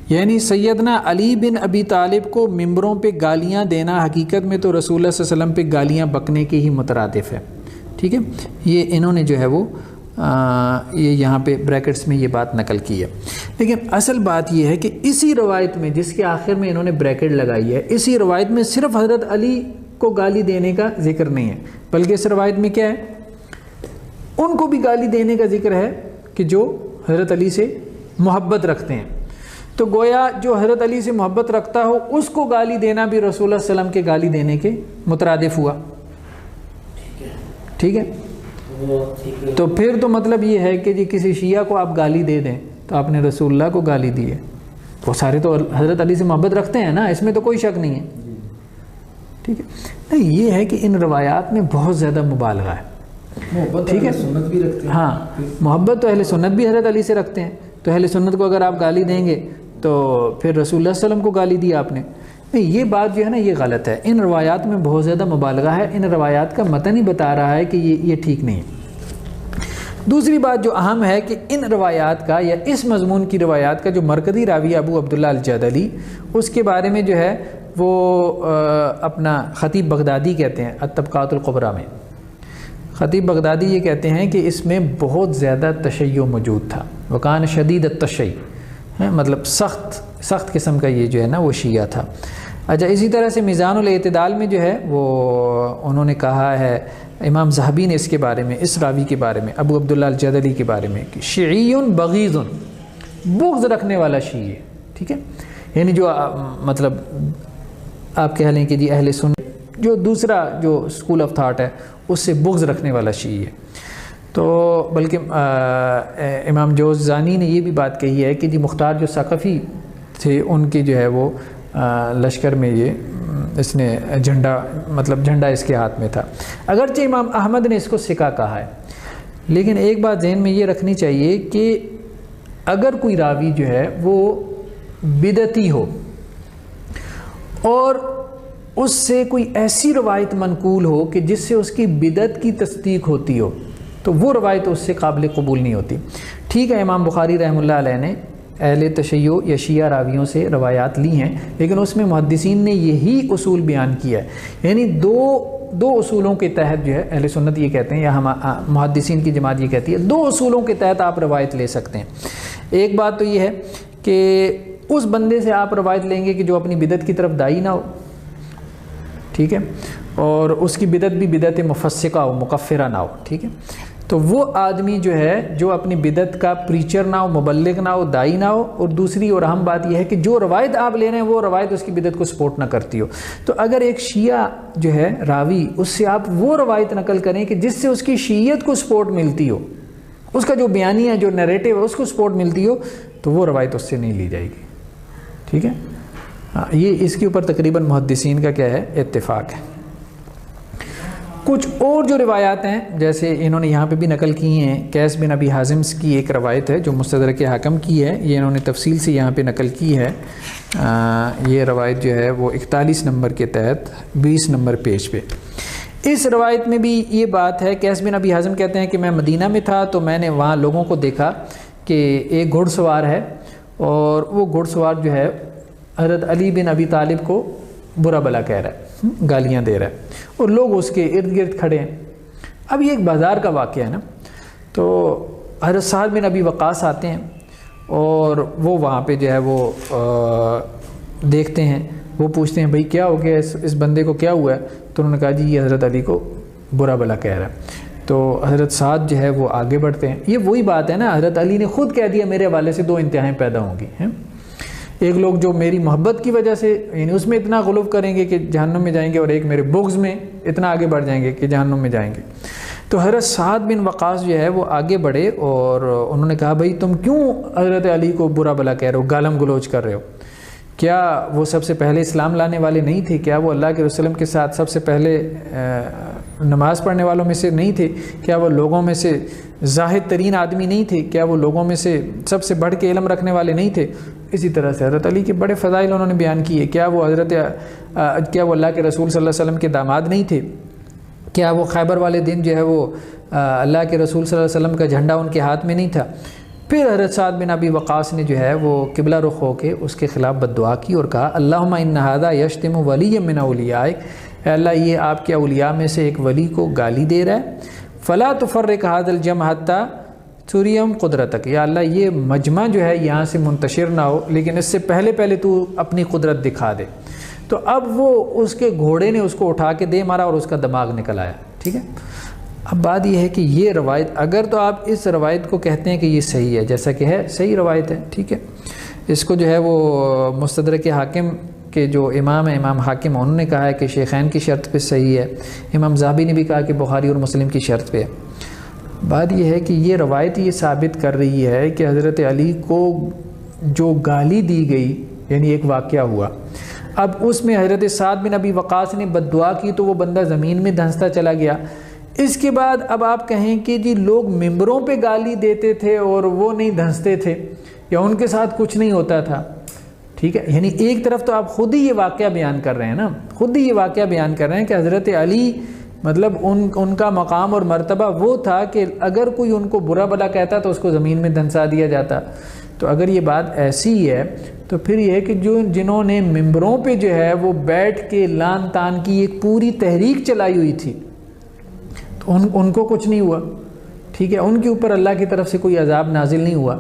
یعنی سیدنا علی بن ابی طالب کو ممبروں پہ گالیاں دینا حقیقت میں تو رسول اللہ صلی اللہ علیہ وسلم پہ گالیاں بکنے کے ہی مترادف ہے. ٹھیک ہے، یہ انہوں نے جو ہے وہ یہ یہاں پہ بریکٹس میں یہ بات نقل کی ہے. لیکن اصل بات یہ ہے کہ اسی روایت میں جس کے آخر میں انہوں نے بریکٹ لگائی ہے، اسی روایت میں صرف حضرت علی کو گالی دینے کا ذکر نہیں ہے، بلکہ اس روایت میں کیا ہے، ان کو بھی گالی دینے کا ذکر ہے کہ جو حضرت علی سے محبت رکھتے ہیں. تو گویا جو حضرت علی سے محبت رکھتا ہو اس کو گالی دینا بھی رسول اللہ صلی اللہ علیہ وسلم کے گالی دینے کے مترادف ہوا. ٹھیک ہے، تو پھر تو مطلب یہ ہے کہ جی کسی شیعہ کو آپ گالی دے دیں تو آپ نے رسول اللہ کو گالی دی ہے. وہ سارے تو حضرت علی سے محبت رکھتے ہیں نا، اس میں تو کوئی شک نہیں ہے. ٹھیک ہے، نہیں یہ ہے کہ ان روایات میں بہت زیادہ مبالغہ ہے. ٹھیک ہے، سنت بھی رکھتے ہیں. ہاں، محبت تو اہل سنت بھی حضرت علی سے رکھتے ہیں. تو اہل سنت کو اگر آپ گالی دیں گے تو پھر رسول اللہ صلی اللہ علیہ وسلم کو گالی دی آپ نے. نہیں، یہ بات جو ہے نا یہ غلط ہے. ان روایات میں بہت زیادہ مبالغہ ہے. ان روایات کا متن ہی بتا رہا ہے کہ یہ ٹھیک نہیں ہے. دوسری بات جو اہم ہے کہ ان روایات کا یا اس مضمون کی روایات کا جو مرکزی راوی ابو عبداللہ الجدلی، اس کے بارے میں جو ہے وہ اپنا خطیب بغدادی کہتے ہیں الطبقات الکبریٰ میں. خطیب بغدادی یہ کہتے ہیں کہ اس میں بہت زیادہ تشیع موجود تھا. وکان شدید التشیع، مطلب سخت قسم کا یہ جو ہے نا وہ شیعہ تھا. اچھا اسی طرح سے میزان الاعتدال میں جو ہے وہ انہوں نے کہا ہے امام ذہبی نے اس کے بارے میں، اس راوی کے بارے میں، ابو عبداللہ الجدلی کے بارے میں کہ شیعی بغیض، بغض رکھنے والا شیعی ہے، ٹھیک ہے، یعنی جو مطلب آپ کہہ لیں کہ جی اہل سنت جو دوسرا جو اسکول آف تھاٹ ہے اس سے بغض رکھنے والا شیعی ہے۔ تو بلکہ امام جوزجانی نے یہ بھی بات کہی ہے کہ جی مختار جو ثقفی تھے ان کی جو ہے وہ لشکر میں یہ اس نے جھنڈا اس کے ہاتھ میں تھا، اگرچہ امام احمد نے اس کو سکہ کہا ہے، لیکن ایک بات ذہن میں یہ رکھنی چاہیے کہ اگر کوئی راوی جو ہے وہ بدعتی ہو اور اس سے کوئی ایسی روایت منقول ہو کہ جس سے اس کی بدعت کی تصدیق ہوتی ہو تو وہ روایت اس سے قابل قبول نہیں ہوتی۔ ٹھیک ہے امام بخاری رحمہ اللہ علیہ نے اہل تشیع یا شیعہ راویوں سے روایات لی ہیں، لیکن اس میں محدثین نے یہی اصول بیان کیا ہے، یعنی دو اصولوں کے تحت جو ہے اہل سنت یہ کہتے ہیں یا محدثین کی جماعت یہ کہتی ہے، دو اصولوں کے تحت آپ روایت لے سکتے ہیں۔ ایک بات تو یہ ہے کہ اس بندے سے آپ روایت لیں گے کہ جو اپنی بدعت کی طرف داعی نہ ہو، ٹھیک ہے، اور اس کی بدعت بھی بدعت مفسقہ ہو، مکفرہ نہ ہو، ٹھیک ہے، تو وہ آدمی جو ہے جو اپنی بدعت کا پریچر نہ ہو، مبلغ نہ ہو، داعی نہ ہو، اور دوسری اور اہم بات یہ ہے کہ جو روایت آپ لے رہے ہیں وہ روایت اس کی بدعت کو سپورٹ نہ کرتی ہو۔ تو اگر ایک شیعہ جو ہے راوی اس سے آپ وہ روایت نقل کریں کہ جس سے اس کی شیعیت کو سپورٹ ملتی ہو، اس کا جو بیانی ہے، جو نیریٹو ہے اس کو سپورٹ ملتی ہو، تو وہ روایت اس سے نہیں لی جائے گی، ٹھیک ہے۔ یہ اس کے اوپر تقریباً محدثین کا کیا ہے، اتفاق ہے۔ کچھ اور جو روایات ہیں جیسے انہوں نے یہاں پہ بھی نقل کی ہیں، قیس بن ابی حازم کی ایک روایت ہے جو مستدرک حاکم کی ہے، یہ انہوں نے تفصیل سے یہاں پہ نقل کی ہے، یہ روایت جو ہے وہ 41 نمبر کے تحت 20 نمبر پیج پہ۔ اس روایت میں بھی یہ بات ہے، قیس بن ابی حازم کہتے ہیں کہ میں مدینہ میں تھا تو میں نے وہاں لوگوں کو دیکھا کہ ایک گھڑ سوار ہے اور وہ گھڑ سوار جو ہے حضرت علی بن ابی طالب کو برا بلا کہہ رہا ہے، گالیاں دے رہا ہے، اور لوگ اس کے ارد گرد کھڑے ہیں۔ اب یہ ایک بازار کا واقعہ ہے نا، تو حضرت سعد بن ابی وقاص آتے ہیں اور وہ وہاں پہ جو ہے وہ دیکھتے ہیں، وہ پوچھتے ہیں بھائی کیا ہو گیا، اس بندے کو کیا ہوا ہے؟ تو انہوں نے کہا جی یہ حضرت علی کو برا بلا کہہ رہا ہے۔ تو حضرت سعد جو ہے وہ آگے بڑھتے ہیں، یہ وہی بات ہے نا، حضرت علی نے خود کہہ دیا میرے حوالے سے دو انتہائیں پیدا ہوں گی، ہیں ایک لوگ جو میری محبت کی وجہ سے یعنی اس میں اتنا غلو کریں گے کہ جہنم میں جائیں گے، اور ایک میرے بغض میں اتنا آگے بڑھ جائیں گے کہ جہنم میں جائیں گے۔ تو حضرت سعد بن وقاص جو ہے وہ آگے بڑھے اور انہوں نے کہا بھائی تم کیوں حضرت علی کو برا بلا کہہ رہے ہو، گالم گلوچ کر رہے ہو؟ کیا وہ سب سے پہلے اسلام لانے والے نہیں تھے؟ کیا وہ اللہ کے رسول کے ساتھ سب سے پہلے نماز پڑھنے والوں میں سے نہیں تھے؟ کیا وہ لوگوں میں سے زاہد ترین آدمی نہیں تھے؟ کیا وہ لوگوں میں سے سب سے بڑھ کے علم رکھنے والے نہیں تھے؟ اسی طرح سے حضرت علی کے بڑے فضائل انہوں نے بیان کیے۔ کیا وہ اللہ کے رسول صلی اللہ علیہ وسلم کے داماد نہیں تھے؟ کیا وہ خیبر والے دن جو ہے وہ اللہ کے رسول صلی اللہ علیہ وسلم کا جھنڈا ان کے ہاتھ میں نہیں تھا؟ پھر حضرت سعد بن ابی وقاص نے جو ہے وہ قبلہ رخ ہو کے اس کے خلاف بد دعا کی اور کہا اللہم ان ھذا یشتم ولی من اولیائک، اے اللہ یہ آپ کے اولیاء میں سے ایک ولی کو گالی دے رہا ہے، فلا تفرق ھذا الجمع حتی تریم قدرتک، یا اللہ یہ مجمع جو ہے یہاں سے منتشر نہ ہو لیکن اس سے پہلے تو اپنی قدرت دکھا دے۔ تو اب وہ اس کے گھوڑے نے اس کو اٹھا کے دے مارا اور اس کا دماغ نکل آیا، ٹھیک ہے۔ اب بات یہ ہے کہ یہ روایت اگر تو آپ اس روایت کو کہتے ہیں کہ یہ صحیح ہے، جیسا کہ ہے صحیح روایت ہے، ٹھیک ہے، اس کو جو ہے وہ مستدرک حاکم کے جو امام ہے امام حاکم انہوں نے کہا ہے کہ شیخین کی شرط پہ صحیح ہے، امام ذہبی نے بھی کہا کہ بخاری اور مسلم کی شرط پہ ہے۔ بات یہ ہے کہ یہ روایت یہ ثابت کر رہی ہے کہ حضرت علی کو جو گالی دی گئی یعنی ایک واقعہ ہوا، اب اس میں حضرت سعد بن ابی وقاص نے بد دعا کی تو وہ بندہ زمین میں دھنستا چلا گیا۔ اس کے بعد اب آپ کہیں کہ جی لوگ ممبروں پہ گالی دیتے تھے اور وہ نہیں دھنستے تھے یا ان کے ساتھ کچھ نہیں ہوتا تھا، ٹھیک ہے، یعنی ایک طرف تو آپ خود ہی یہ واقعہ بیان کر رہے ہیں نا، خود ہی یہ واقعہ بیان کر رہے ہیں کہ حضرت علی مطلب ان کا مقام اور مرتبہ وہ تھا کہ اگر کوئی ان کو برا بلا کہتا تو اس کو زمین میں دھنسا دیا جاتا۔ تو اگر یہ بات ایسی ہے تو پھر یہ ہے کہ جنہوں نے ممبروں پہ جو ہے وہ بیٹھ کے لان تان کی ایک پوری تحریک چلائی ہوئی تھی تو ان کو کچھ نہیں ہوا، ٹھیک ہے، ان کے اوپر اللہ کی طرف سے کوئی عذاب نازل نہیں ہوا.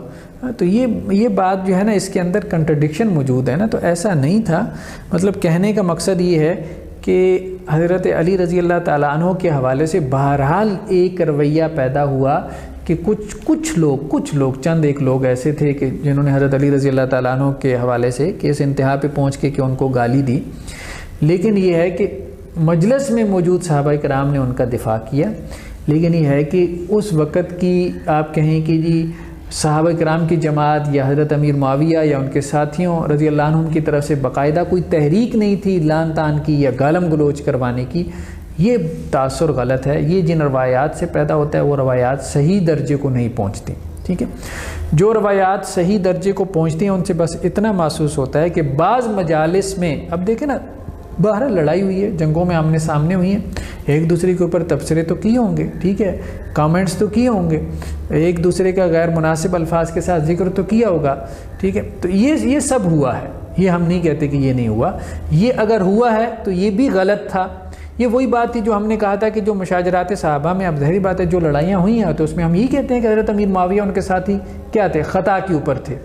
تو یہ بات جو ہے نا اس کے اندر کنٹرڈکشن موجود ہے نا. تو ایسا نہیں تھا. مطلب کہنے کا مقصد یہ ہے کہ حضرت علی رضی اللہ تعالیٰ عنہ کے حوالے سے بہرحال ایک رویہ پیدا ہوا کہ کچھ لوگ چند ایک لوگ ایسے تھے کہ جنہوں نے حضرت علی رضی اللہ تعالیٰ عنہ کے حوالے سے کہ اس انتہا پہ پہنچ کے کہ ان کو گالی دی. لیکن یہ ہے کہ مجلس میں موجود صحابہ کرام نے ان کا دفاع کیا. لیکن یہ ہے کہ اس وقت کی آپ کہیں کہ جی صحابہ کرام کی جماعت یا حضرت امیر معاویہ یا ان کے ساتھیوں رضی اللہ عنہم کی طرف سے باقاعدہ کوئی تحریک نہیں تھی لان تان کی یا گالم گلوچ کروانے کی. یہ تاثر غلط ہے. یہ جن روایات سے پیدا ہوتا ہے وہ روایات صحیح درجے کو نہیں پہنچتی. ٹھیک ہے، جو روایات صحیح درجے کو پہنچتی ہیں ان سے بس اتنا محسوس ہوتا ہے کہ بعض مجالس میں اب دیکھیں نا باہر لڑائی ہوئی ہے، جنگوں میں آمنے سامنے ہوئی ہیں، ایک دوسرے کے اوپر تبصرے تو کیے ہوں گے، ٹھیک ہے، کامنٹس تو کیے ہوں گے، ایک دوسرے کا غیر مناسب الفاظ کے ساتھ ذکر تو کیا ہوگا. ٹھیک ہے، تو یہ سب ہوا ہے. یہ ہم نہیں کہتے کہ یہ نہیں ہوا. یہ اگر ہوا ہے تو یہ بھی غلط تھا. یہ وہی بات تھی جو ہم نے کہا تھا کہ جو مشاجرات صحابہ میں اب ظاہری بات ہے جو لڑائیاں ہوئی ہیں تو اس میں ہم یہ کہتے ہیں کہ حضرت امیر معاویہ ان کے ساتھی کیا تھے، خطا کے اوپر تھے.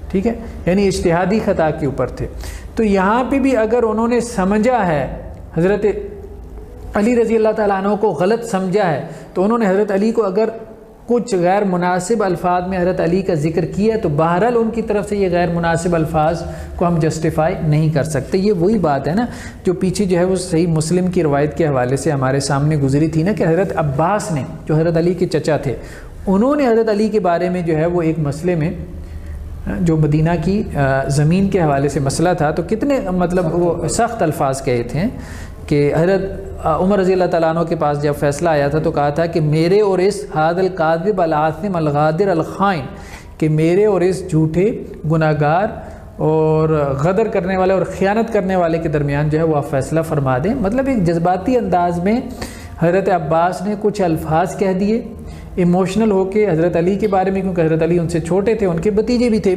ٹھیک ہے، یعنی اجتہادی خطا کے اوپر تھے. تو یہاں پہ بھی اگر انہوں نے سمجھا ہے حضرت علی رضی اللہ تعالیٰ عنہ کو غلط سمجھا ہے تو انہوں نے حضرت علی کو اگر کچھ غیر مناسب الفاظ میں حضرت علی کا ذکر کیا تو بہرحال ان کی طرف سے یہ غیر مناسب الفاظ کو ہم جسٹیفائی نہیں کر سکتے. یہ وہی بات ہے نا جو پیچھے جو ہے وہ صحیح مسلم کی روایت کے حوالے سے ہمارے سامنے گزری تھی نا کہ حضرت عباس نے جو حضرت علی کے چچا تھے انہوں نے حضرت علی کے بارے میں جو ہے وہ ایک مسئلے میں جو مدینہ کی زمین کے حوالے سے مسئلہ تھا تو کتنے مطلب وہ سخت الفاظ کہے تھے کہ حضرت عمر رضی اللہ تعالیٰ عنہ کے پاس جب فیصلہ آیا تھا تو کہا تھا کہ میرے اور اس حاد القاذب العاصم الغادر الخائن، کہ میرے اور اس جھوٹے گناہگار اور غدر کرنے والے اور خیانت کرنے والے کے درمیان جو ہے وہ آپ فیصلہ فرما دیں. مطلب ایک جذباتی انداز میں حضرت عباس نے کچھ الفاظ کہہ دیے ایموشنل ہو کے حضرت علی کے بارے میں، کیونکہ حضرت علی ان سے چھوٹے تھے، ان کے بھتیجے بھی تھے.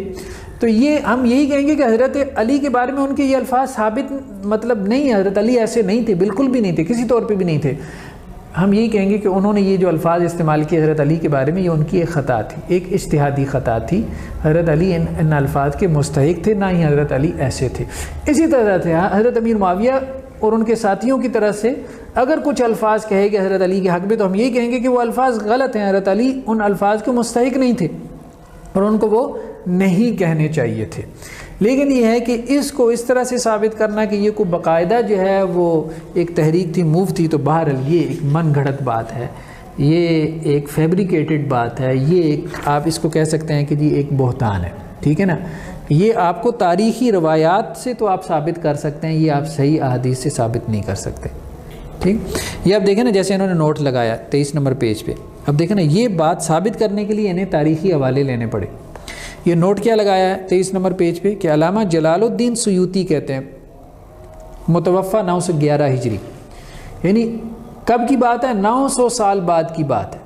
تو یہ ہم یہی کہیں گے کہ حضرت علی کے بارے میں ان کے یہ الفاظ ثابت مطلب نہیں، حضرت علی ایسے نہیں تھے، بالکل بھی نہیں تھے، کسی طور پہ بھی نہیں تھے. ہم یہی کہیں گے کہ انہوں نے یہ جو الفاظ استعمال کیے حضرت علی کے بارے میں یہ ان کی ایک خطا تھی، ایک اجتہادی خطا تھی. حضرت علی ان الفاظ کے مستحق تھے، نہ ہی حضرت علی ایسے تھے. اسی طرح سے حضرت امیر معاویہ اور ان کے ساتھیوں کی طرف سے اگر کچھ الفاظ کہے گے حضرت علی کے حق میں تو ہم یہی کہیں گے کہ وہ الفاظ غلط ہیں. حضرت علی ان الفاظ کے مستحق نہیں تھے اور ان کو وہ نہیں کہنے چاہیے تھے. لیکن یہ ہے کہ اس کو اس طرح سے ثابت کرنا کہ یہ کوئی باقاعدہ جو ہے وہ ایک تحریک تھی، موو تھی، تو بہرحال یہ ایک من گھڑت بات ہے، یہ ایک فیبریکیٹڈ بات ہے، یہ ایک آپ اس کو کہہ سکتے ہیں کہ جی ایک بہتان ہے. ٹھیک ہے نا، یہ آپ کو تاریخی روایات سے تو آپ ثابت کر سکتے ہیں، یہ آپ صحیح احادیث سے ثابت نہیں کر سکتے. ٹھیک، یہ آپ دیکھیں نا جیسے انہوں نے نوٹ لگایا 23 نمبر پیج پہ. اب دیکھیں نا یہ بات ثابت کرنے کے لیے انہیں تاریخی حوالے لینے پڑے. یہ نوٹ کیا لگایا ہے 23 نمبر پیج پہ کہ علامہ جلال الدین سیوطی کہتے ہیں متوفہ 911 ہجری، یعنی کب کی بات ہے؟ 900 سال بعد کی بات ہے.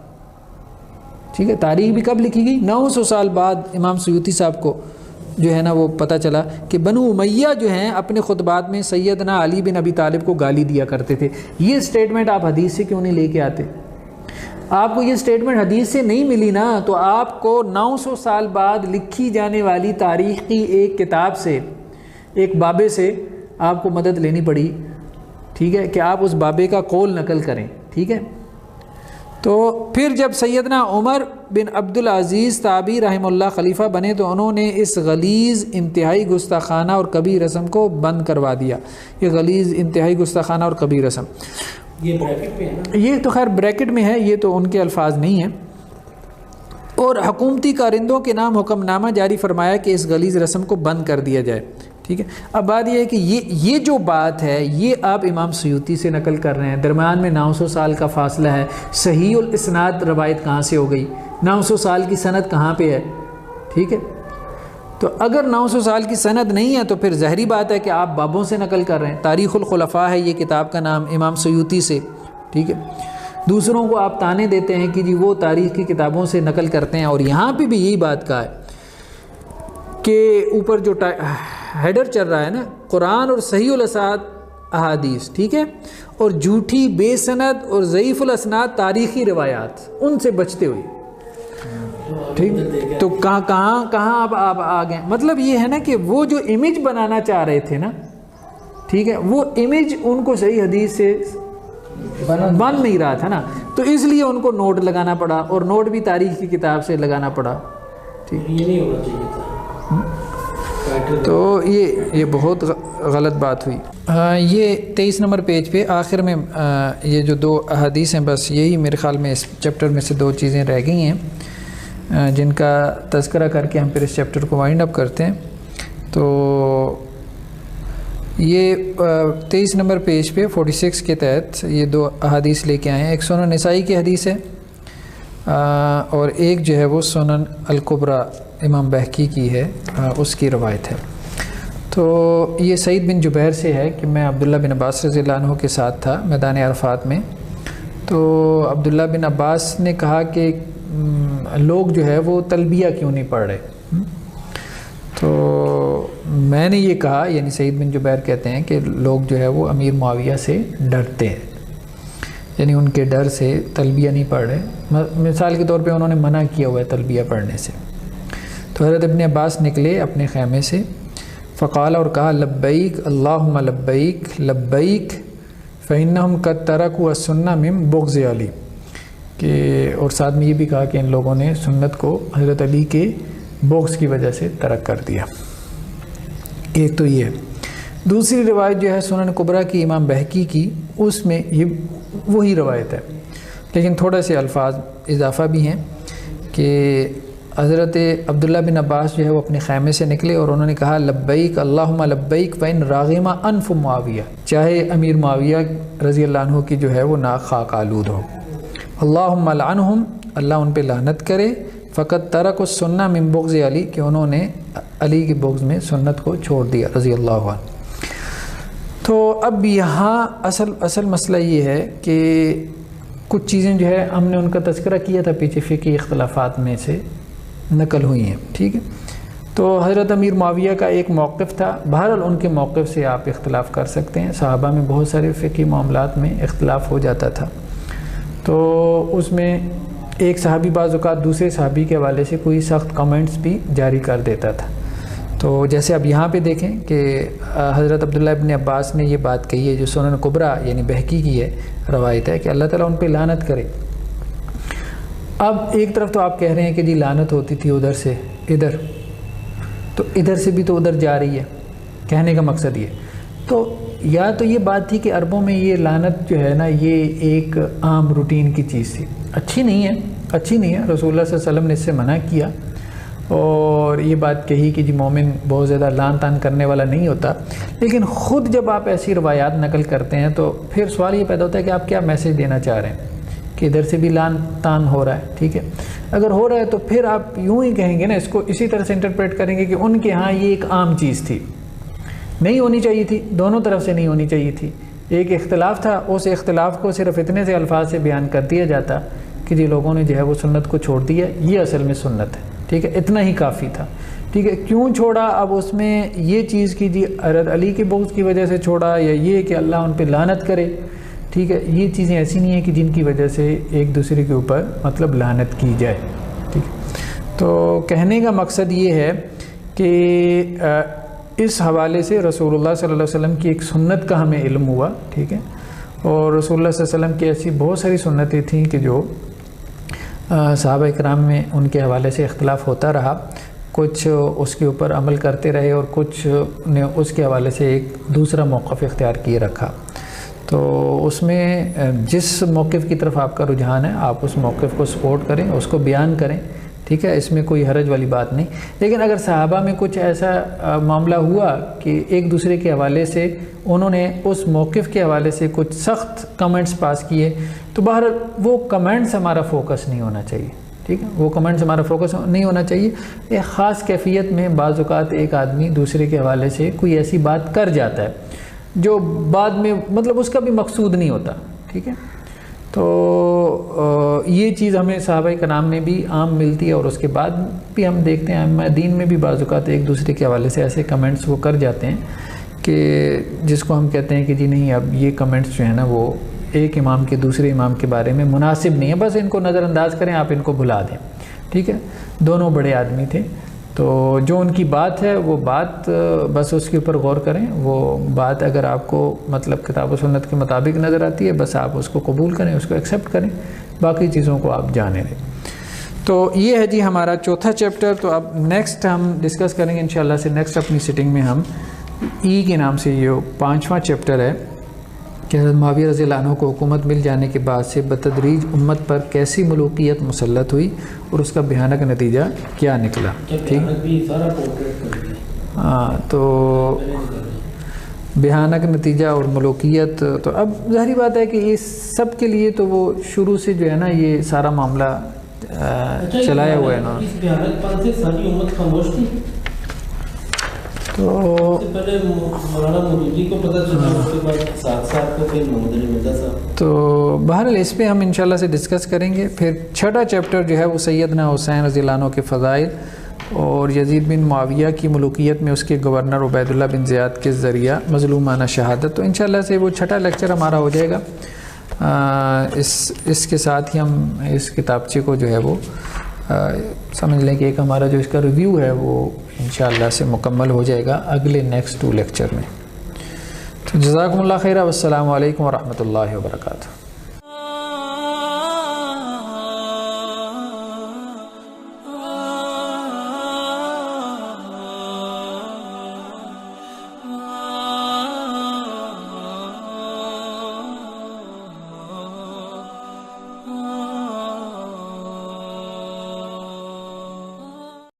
ٹھیک ہے، تاریخ بھی کب لکھی گئی؟ 900 سال بعد امام سیوطی صاحب کو جو ہے نا وہ پتہ چلا کہ بنو امیہ جو ہیں اپنے خطبات میں سیدنا علی بن ابی طالب کو گالی دیا کرتے تھے. یہ سٹیٹمنٹ آپ حدیث سے کیوں نہیں لے کے آتے؟ آپ کو یہ سٹیٹمنٹ حدیث سے نہیں ملی نا، تو آپ کو 900 سال بعد لکھی جانے والی تاریخ کی ایک کتاب سے، ایک بابے سے آپ کو مدد لینی پڑی. ٹھیک ہے، کہ آپ اس بابے کا قول نقل کریں. ٹھیک ہے، تو پھر جب سیدنا عمر بن عبد العزیز تابعی رحمہ اللہ خلیفہ بنے تو انہوں نے اس غلیظ انتہائی گستاخانہ اور کبیر رسم کو بند کروا دیا. یہ غلیظ انتہائی گستاخانہ اور کبیر رسم یہ بریکٹ میں ہے نا؟ یہ تو خیر بریکٹ میں ہے، یہ تو ان کے الفاظ نہیں ہیں. اور حکومتی کارندوں کے نام حکم نامہ جاری فرمایا کہ اس غلیظ رسم کو بند کر دیا جائے. ٹھیک ہے، اب بات یہ ہے کہ یہ جو بات ہے یہ آپ امام سیوطی سے نقل کر رہے ہیں. درمیان میں 900 سال کا فاصلہ ہے. صحیح الاسناد روایت کہاں سے ہو گئی؟ 900 سال کی سند کہاں پہ ہے؟ ٹھیک ہے، تو اگر 900 سال کی سند نہیں ہے تو پھر ظاہری بات ہے کہ آپ بابوں سے نقل کر رہے ہیں. تاریخ الخلفاء ہے یہ کتاب کا نام امام سیوطی سے. ٹھیک ہے، دوسروں کو آپ تانے دیتے ہیں کہ جی وہ تاریخ کی کتابوں سے نقل کرتے ہیں، اور یہاں پہ بھی یہی بات کہا ہے کہ اوپر جو ہیڈر چل رہا ہے نا، قرآن اور صحیح الاسناد احادیث، ٹھیک ہے، اور جھوٹی بے سند اور ضعیف الاسناد تاریخی روایات، ان سے بچتے ہوئے، ٹھیک۔ تو کہاں اب آپ آ گئے، مطلب یہ ہے نا کہ وہ جو امیج بنانا چاہ رہے تھے نا، ٹھیک ہے، وہ امیج ان کو صحیح حدیث سے بن نہیں رہا تھا نا، تو اس لیے ان کو نوٹ لگانا پڑا، اور نوٹ بھی تاریخ کی کتاب سے لگانا پڑا، ٹھیک۔ یہ نہیں ہونا چاہیے تھا، تو یہ بہت غلط بات ہوئی۔ یہ 23 نمبر پیج پہ آخر میں یہ جو 2 احادیث ہیں، بس یہی میرے خیال میں اس چیپٹر میں سے 2 چیزیں رہ گئی ہیں جن کا تذکرہ کر کے ہم پھر اس چیپٹر کو وائنڈ اپ کرتے ہیں۔ تو یہ 23 نمبر پیج پہ 46 کے تحت یہ 2 احادیث لے کے آئے ہیں۔ ایک سنن نسائی کی حدیث ہے، اور ایک جو ہے وہ سنن الکبریٰ امام بہقی کی ہے، اس کی روایت ہے۔ تو یہ سعید بن جبیر سے ہے کہ میں عبداللہ بن عباس رضی اللہ عنہ کے ساتھ تھا میدان عرفات میں، تو عبداللہ بن عباس نے کہا کہ لوگ جو ہے وہ تلبیہ کیوں نہیں پڑھ رہے، تو میں نے یہ کہا، یعنی سعید بن جبیر کہتے ہیں کہ لوگ جو ہے وہ امیر معاویہ سے ڈرتے ہیں، یعنی ان کے ڈر سے تلبیہ نہیں پڑھ رہے۔ مثال کے طور پہ انہوں نے منع کیا ہوا ہے تلبیہ پڑھنے سے۔ تو حضرت ابن عباس نکلے اپنے خیمے سے، فقال، اور کہا، لبیک اللہم لبیک لبیک فإنہم قد ترکوا السنہ من بغض علی، کہ اور ساتھ میں یہ بھی کہا کہ ان لوگوں نے سنت کو حضرت علی کے بغض کی وجہ سے ترک کر دیا۔ ایک تو یہ ہے۔ دوسری روایت جو ہے سنن کبریٰ کی امام بہقی کی، اس میں یہ وہی روایت ہے، لیکن تھوڑا سے الفاظ اضافہ بھی ہیں کہ حضرت عبداللہ بن عباس جو ہے وہ اپنے خیمے سے نکلے اور انہوں نے کہا، لبیک اللہم لبیک فإن راغم انف معاویہ، چاہے امیر معاویہ رضی اللہ عنہ کی جو ہے وہ ناک خاک آلود ہو، اللہم لعنہم، اللہ ان پہ لعنت کرے، فقط ترک السنہ من بغض علی، کہ انہوں نے علی کے بغض میں سنت کو چھوڑ دیا رضی اللہ عنہ۔ تو اب یہاں اصل مسئلہ یہ ہے کہ کچھ چیزیں جو ہے ہم نے ان کا تذکرہ کیا تھا پیچھے، فقہی اختلافات میں سے نقل ہوئی ہیں، ٹھیک ہے۔ تو حضرت امیر معاویہ کا ایک موقف تھا، بہرحال ان کے موقف سے آپ اختلاف کر سکتے ہیں، صحابہ میں بہت سارے فقہی معاملات میں اختلاف ہو جاتا تھا، تو اس میں ایک صحابی بعض اوقات دوسرے صحابی کے حوالے سے کوئی سخت کمنٹس بھی جاری کر دیتا تھا۔ تو جیسے اب یہاں پہ دیکھیں کہ حضرت عبداللہ ابن عباس نے یہ بات کہی ہے جو سنن کبریٰ یعنی بہقی کی ہے روایت ہے کہ اللہ تعالیٰ ان پہ لعنت کرے۔ اب ایک طرف تو آپ کہہ رہے ہیں کہ جی لعنت ہوتی تھی ادھر سے ادھر، تو ادھر سے بھی تو ادھر جا رہی ہے، کہنے کا مقصد یہ تو یا تو یہ بات تھی کہ عربوں میں یہ لعنت جو ہے نا یہ ایک عام روٹین کی چیز تھی، اچھی نہیں ہے رسول اللہ صلی اللہ علیہ وسلم نے اس سے منع کیا، اور یہ بات کہی کہ جی مومن بہت زیادہ لعن طعن کرنے والا نہیں ہوتا، لیکن خود جب آپ ایسی روایات نقل کرتے ہیں تو پھر سوال یہ پیدا ہوتا ہے کہ آپ کیا میسج دینا چاہ رہے ہیں کہ ادھر سے بھی لعن طعن ہو رہا ہے، ٹھیک ہے، اگر ہو رہا ہے تو پھر آپ یوں ہی کہیں گے نا، اس کو اسی طرح سے انٹرپریٹ کریں گے کہ ان کے ہاں یہ ایک عام چیز تھی، نہیں ہونی چاہیے تھی، دونوں طرف سے نہیں ہونی چاہیے تھی، ایک اختلاف تھا، اس اختلاف کو صرف اتنے سے الفاظ سے بیان کر دیا جاتا کہ جی لوگوں نے جو ہے وہ سنت کو چھوڑ دیا، یہ اصل میں سنت ہے، ٹھیک ہے، اتنا ہی کافی تھا، ٹھیک ہے۔ کیوں چھوڑا، اب اس میں یہ چیز کی جی حضرت علی کے بغض کی وجہ سے چھوڑا یا یہ کہ اللہ ان پہ لعنت کرے، ٹھیک ہے، یہ چیزیں ایسی نہیں ہیں کہ جن کی وجہ سے ایک دوسرے کے اوپر مطلب لعنت کی جائے، ٹھیک ہے۔ تو کہنے کا مقصد یہ ہے کہ اس حوالے سے رسول اللہ صلی اللہ علیہ وسلم کی ایک سنت کا ہمیں علم ہوا، ٹھیک ہے، اور رسول اللہ صلی اللہ علیہ وسلم کی ایسی بہت ساری سنتیں تھیں کہ جو صحابہ اکرام میں ان کے حوالے سے اختلاف ہوتا رہا، کچھ اس کے اوپر عمل کرتے رہے اور کچھ نے اس کے حوالے سے ایک دوسرا موقف اختیار کیے رکھا، تو اس میں جس موقف کی طرف آپ کا رجحان ہے آپ اس موقف کو سپورٹ کریں، اس کو بیان کریں، ٹھیک ہے، اس میں کوئی حرج والی بات نہیں۔ لیکن اگر صحابہ میں کچھ ایسا معاملہ ہوا کہ ایک دوسرے کے حوالے سے انہوں نے اس موقف کے حوالے سے کچھ سخت کمنٹس پاس کیے، تو بہرحال وہ کمنٹس ہمارا فوکس نہیں ہونا چاہیے، ٹھیک ہے، وہ کمنٹس ہمارا فوکس نہیں ہونا چاہیے۔ ایک خاص کیفیت میں بعض اوقات ایک آدمی دوسرے کے حوالے سے کوئی ایسی بات کر جاتا ہے جو بعد میں مطلب اس کا بھی مقصود نہیں ہوتا، ٹھیک ہے، تو یہ چیز ہمیں صحابہ کرام میں بھی عام ملتی ہے، اور اس کے بعد بھی ہم دیکھتے ہیں ائمہ دین میں بھی بعض اوقات ایک دوسرے کے حوالے سے ایسے کمنٹس وہ کر جاتے ہیں کہ جس کو ہم کہتے ہیں کہ جی نہیں اب یہ کمنٹس جو ہیں نا وہ ایک امام کے دوسرے امام کے بارے میں مناسب نہیں ہے، بس ان کو نظر انداز کریں، آپ ان کو بھلا دیں، ٹھیک ہے. دونوں بڑے آدمی تھے، تو جو ان کی بات ہے وہ بات بس اس کے اوپر غور کریں. وہ بات اگر آپ کو مطلب کتاب و سنت کے مطابق نظر آتی ہے بس آپ اس کو قبول کریں، اس کو ایکسیپٹ کریں، باقی چیزوں کو آپ جانے دیں. تو یہ ہے جی ہمارا چوتھا چیپٹر. تو اب نیکسٹ ہم ڈسکس کریں گے انشاءاللہ سے نیکسٹ اپنی سٹنگ میں ہم ای کے نام سے یہ 5واں چیپٹر ہے کہ حضرت معاویہ رضی اللہ عنہ کو حکومت مل جانے کے بعد سے بتدریج امت پر کیسی ملوکیت مسلط ہوئی اور اس کا بھیانک نتیجہ کیا نکلا. ٹھیک، ہاں، تو بھیانک نتیجہ اور ملوکیت. تو اب ظاہری بات ہے کہ یہ سب کے لیے تو وہ شروع سے جو ہے نا یہ سارا معاملہ چلایا ہوا ہے نا. تو بہرحال اس پہ ہم انشاءاللہ سے ڈسکس کریں گے. پھر چھٹا چیپٹر جو ہے وہ سیدنا حسین رضی اللہ عنہ کے فضائل اور یزید بن معاویہ کی ملوکیت میں اس کے گورنر عبید اللہ بن زیاد کے ذریعہ مظلومانہ شہادت. تو انشاءاللہ سے وہ چھٹا لیکچر ہمارا ہو جائے گا. اس کے ساتھ ہی ہم اس کتابچے کو جو ہے وہ سمجھ لیں کہ ایک ہمارا جو اس کا ریویو ہے وہ انشاءاللہ سے مکمل ہو جائے گا اگلے نیکسٹ 2 لیکچر میں. تو جزاکم اللہ خیر، والسلام علیکم ورحمۃ اللہ وبرکاتہ.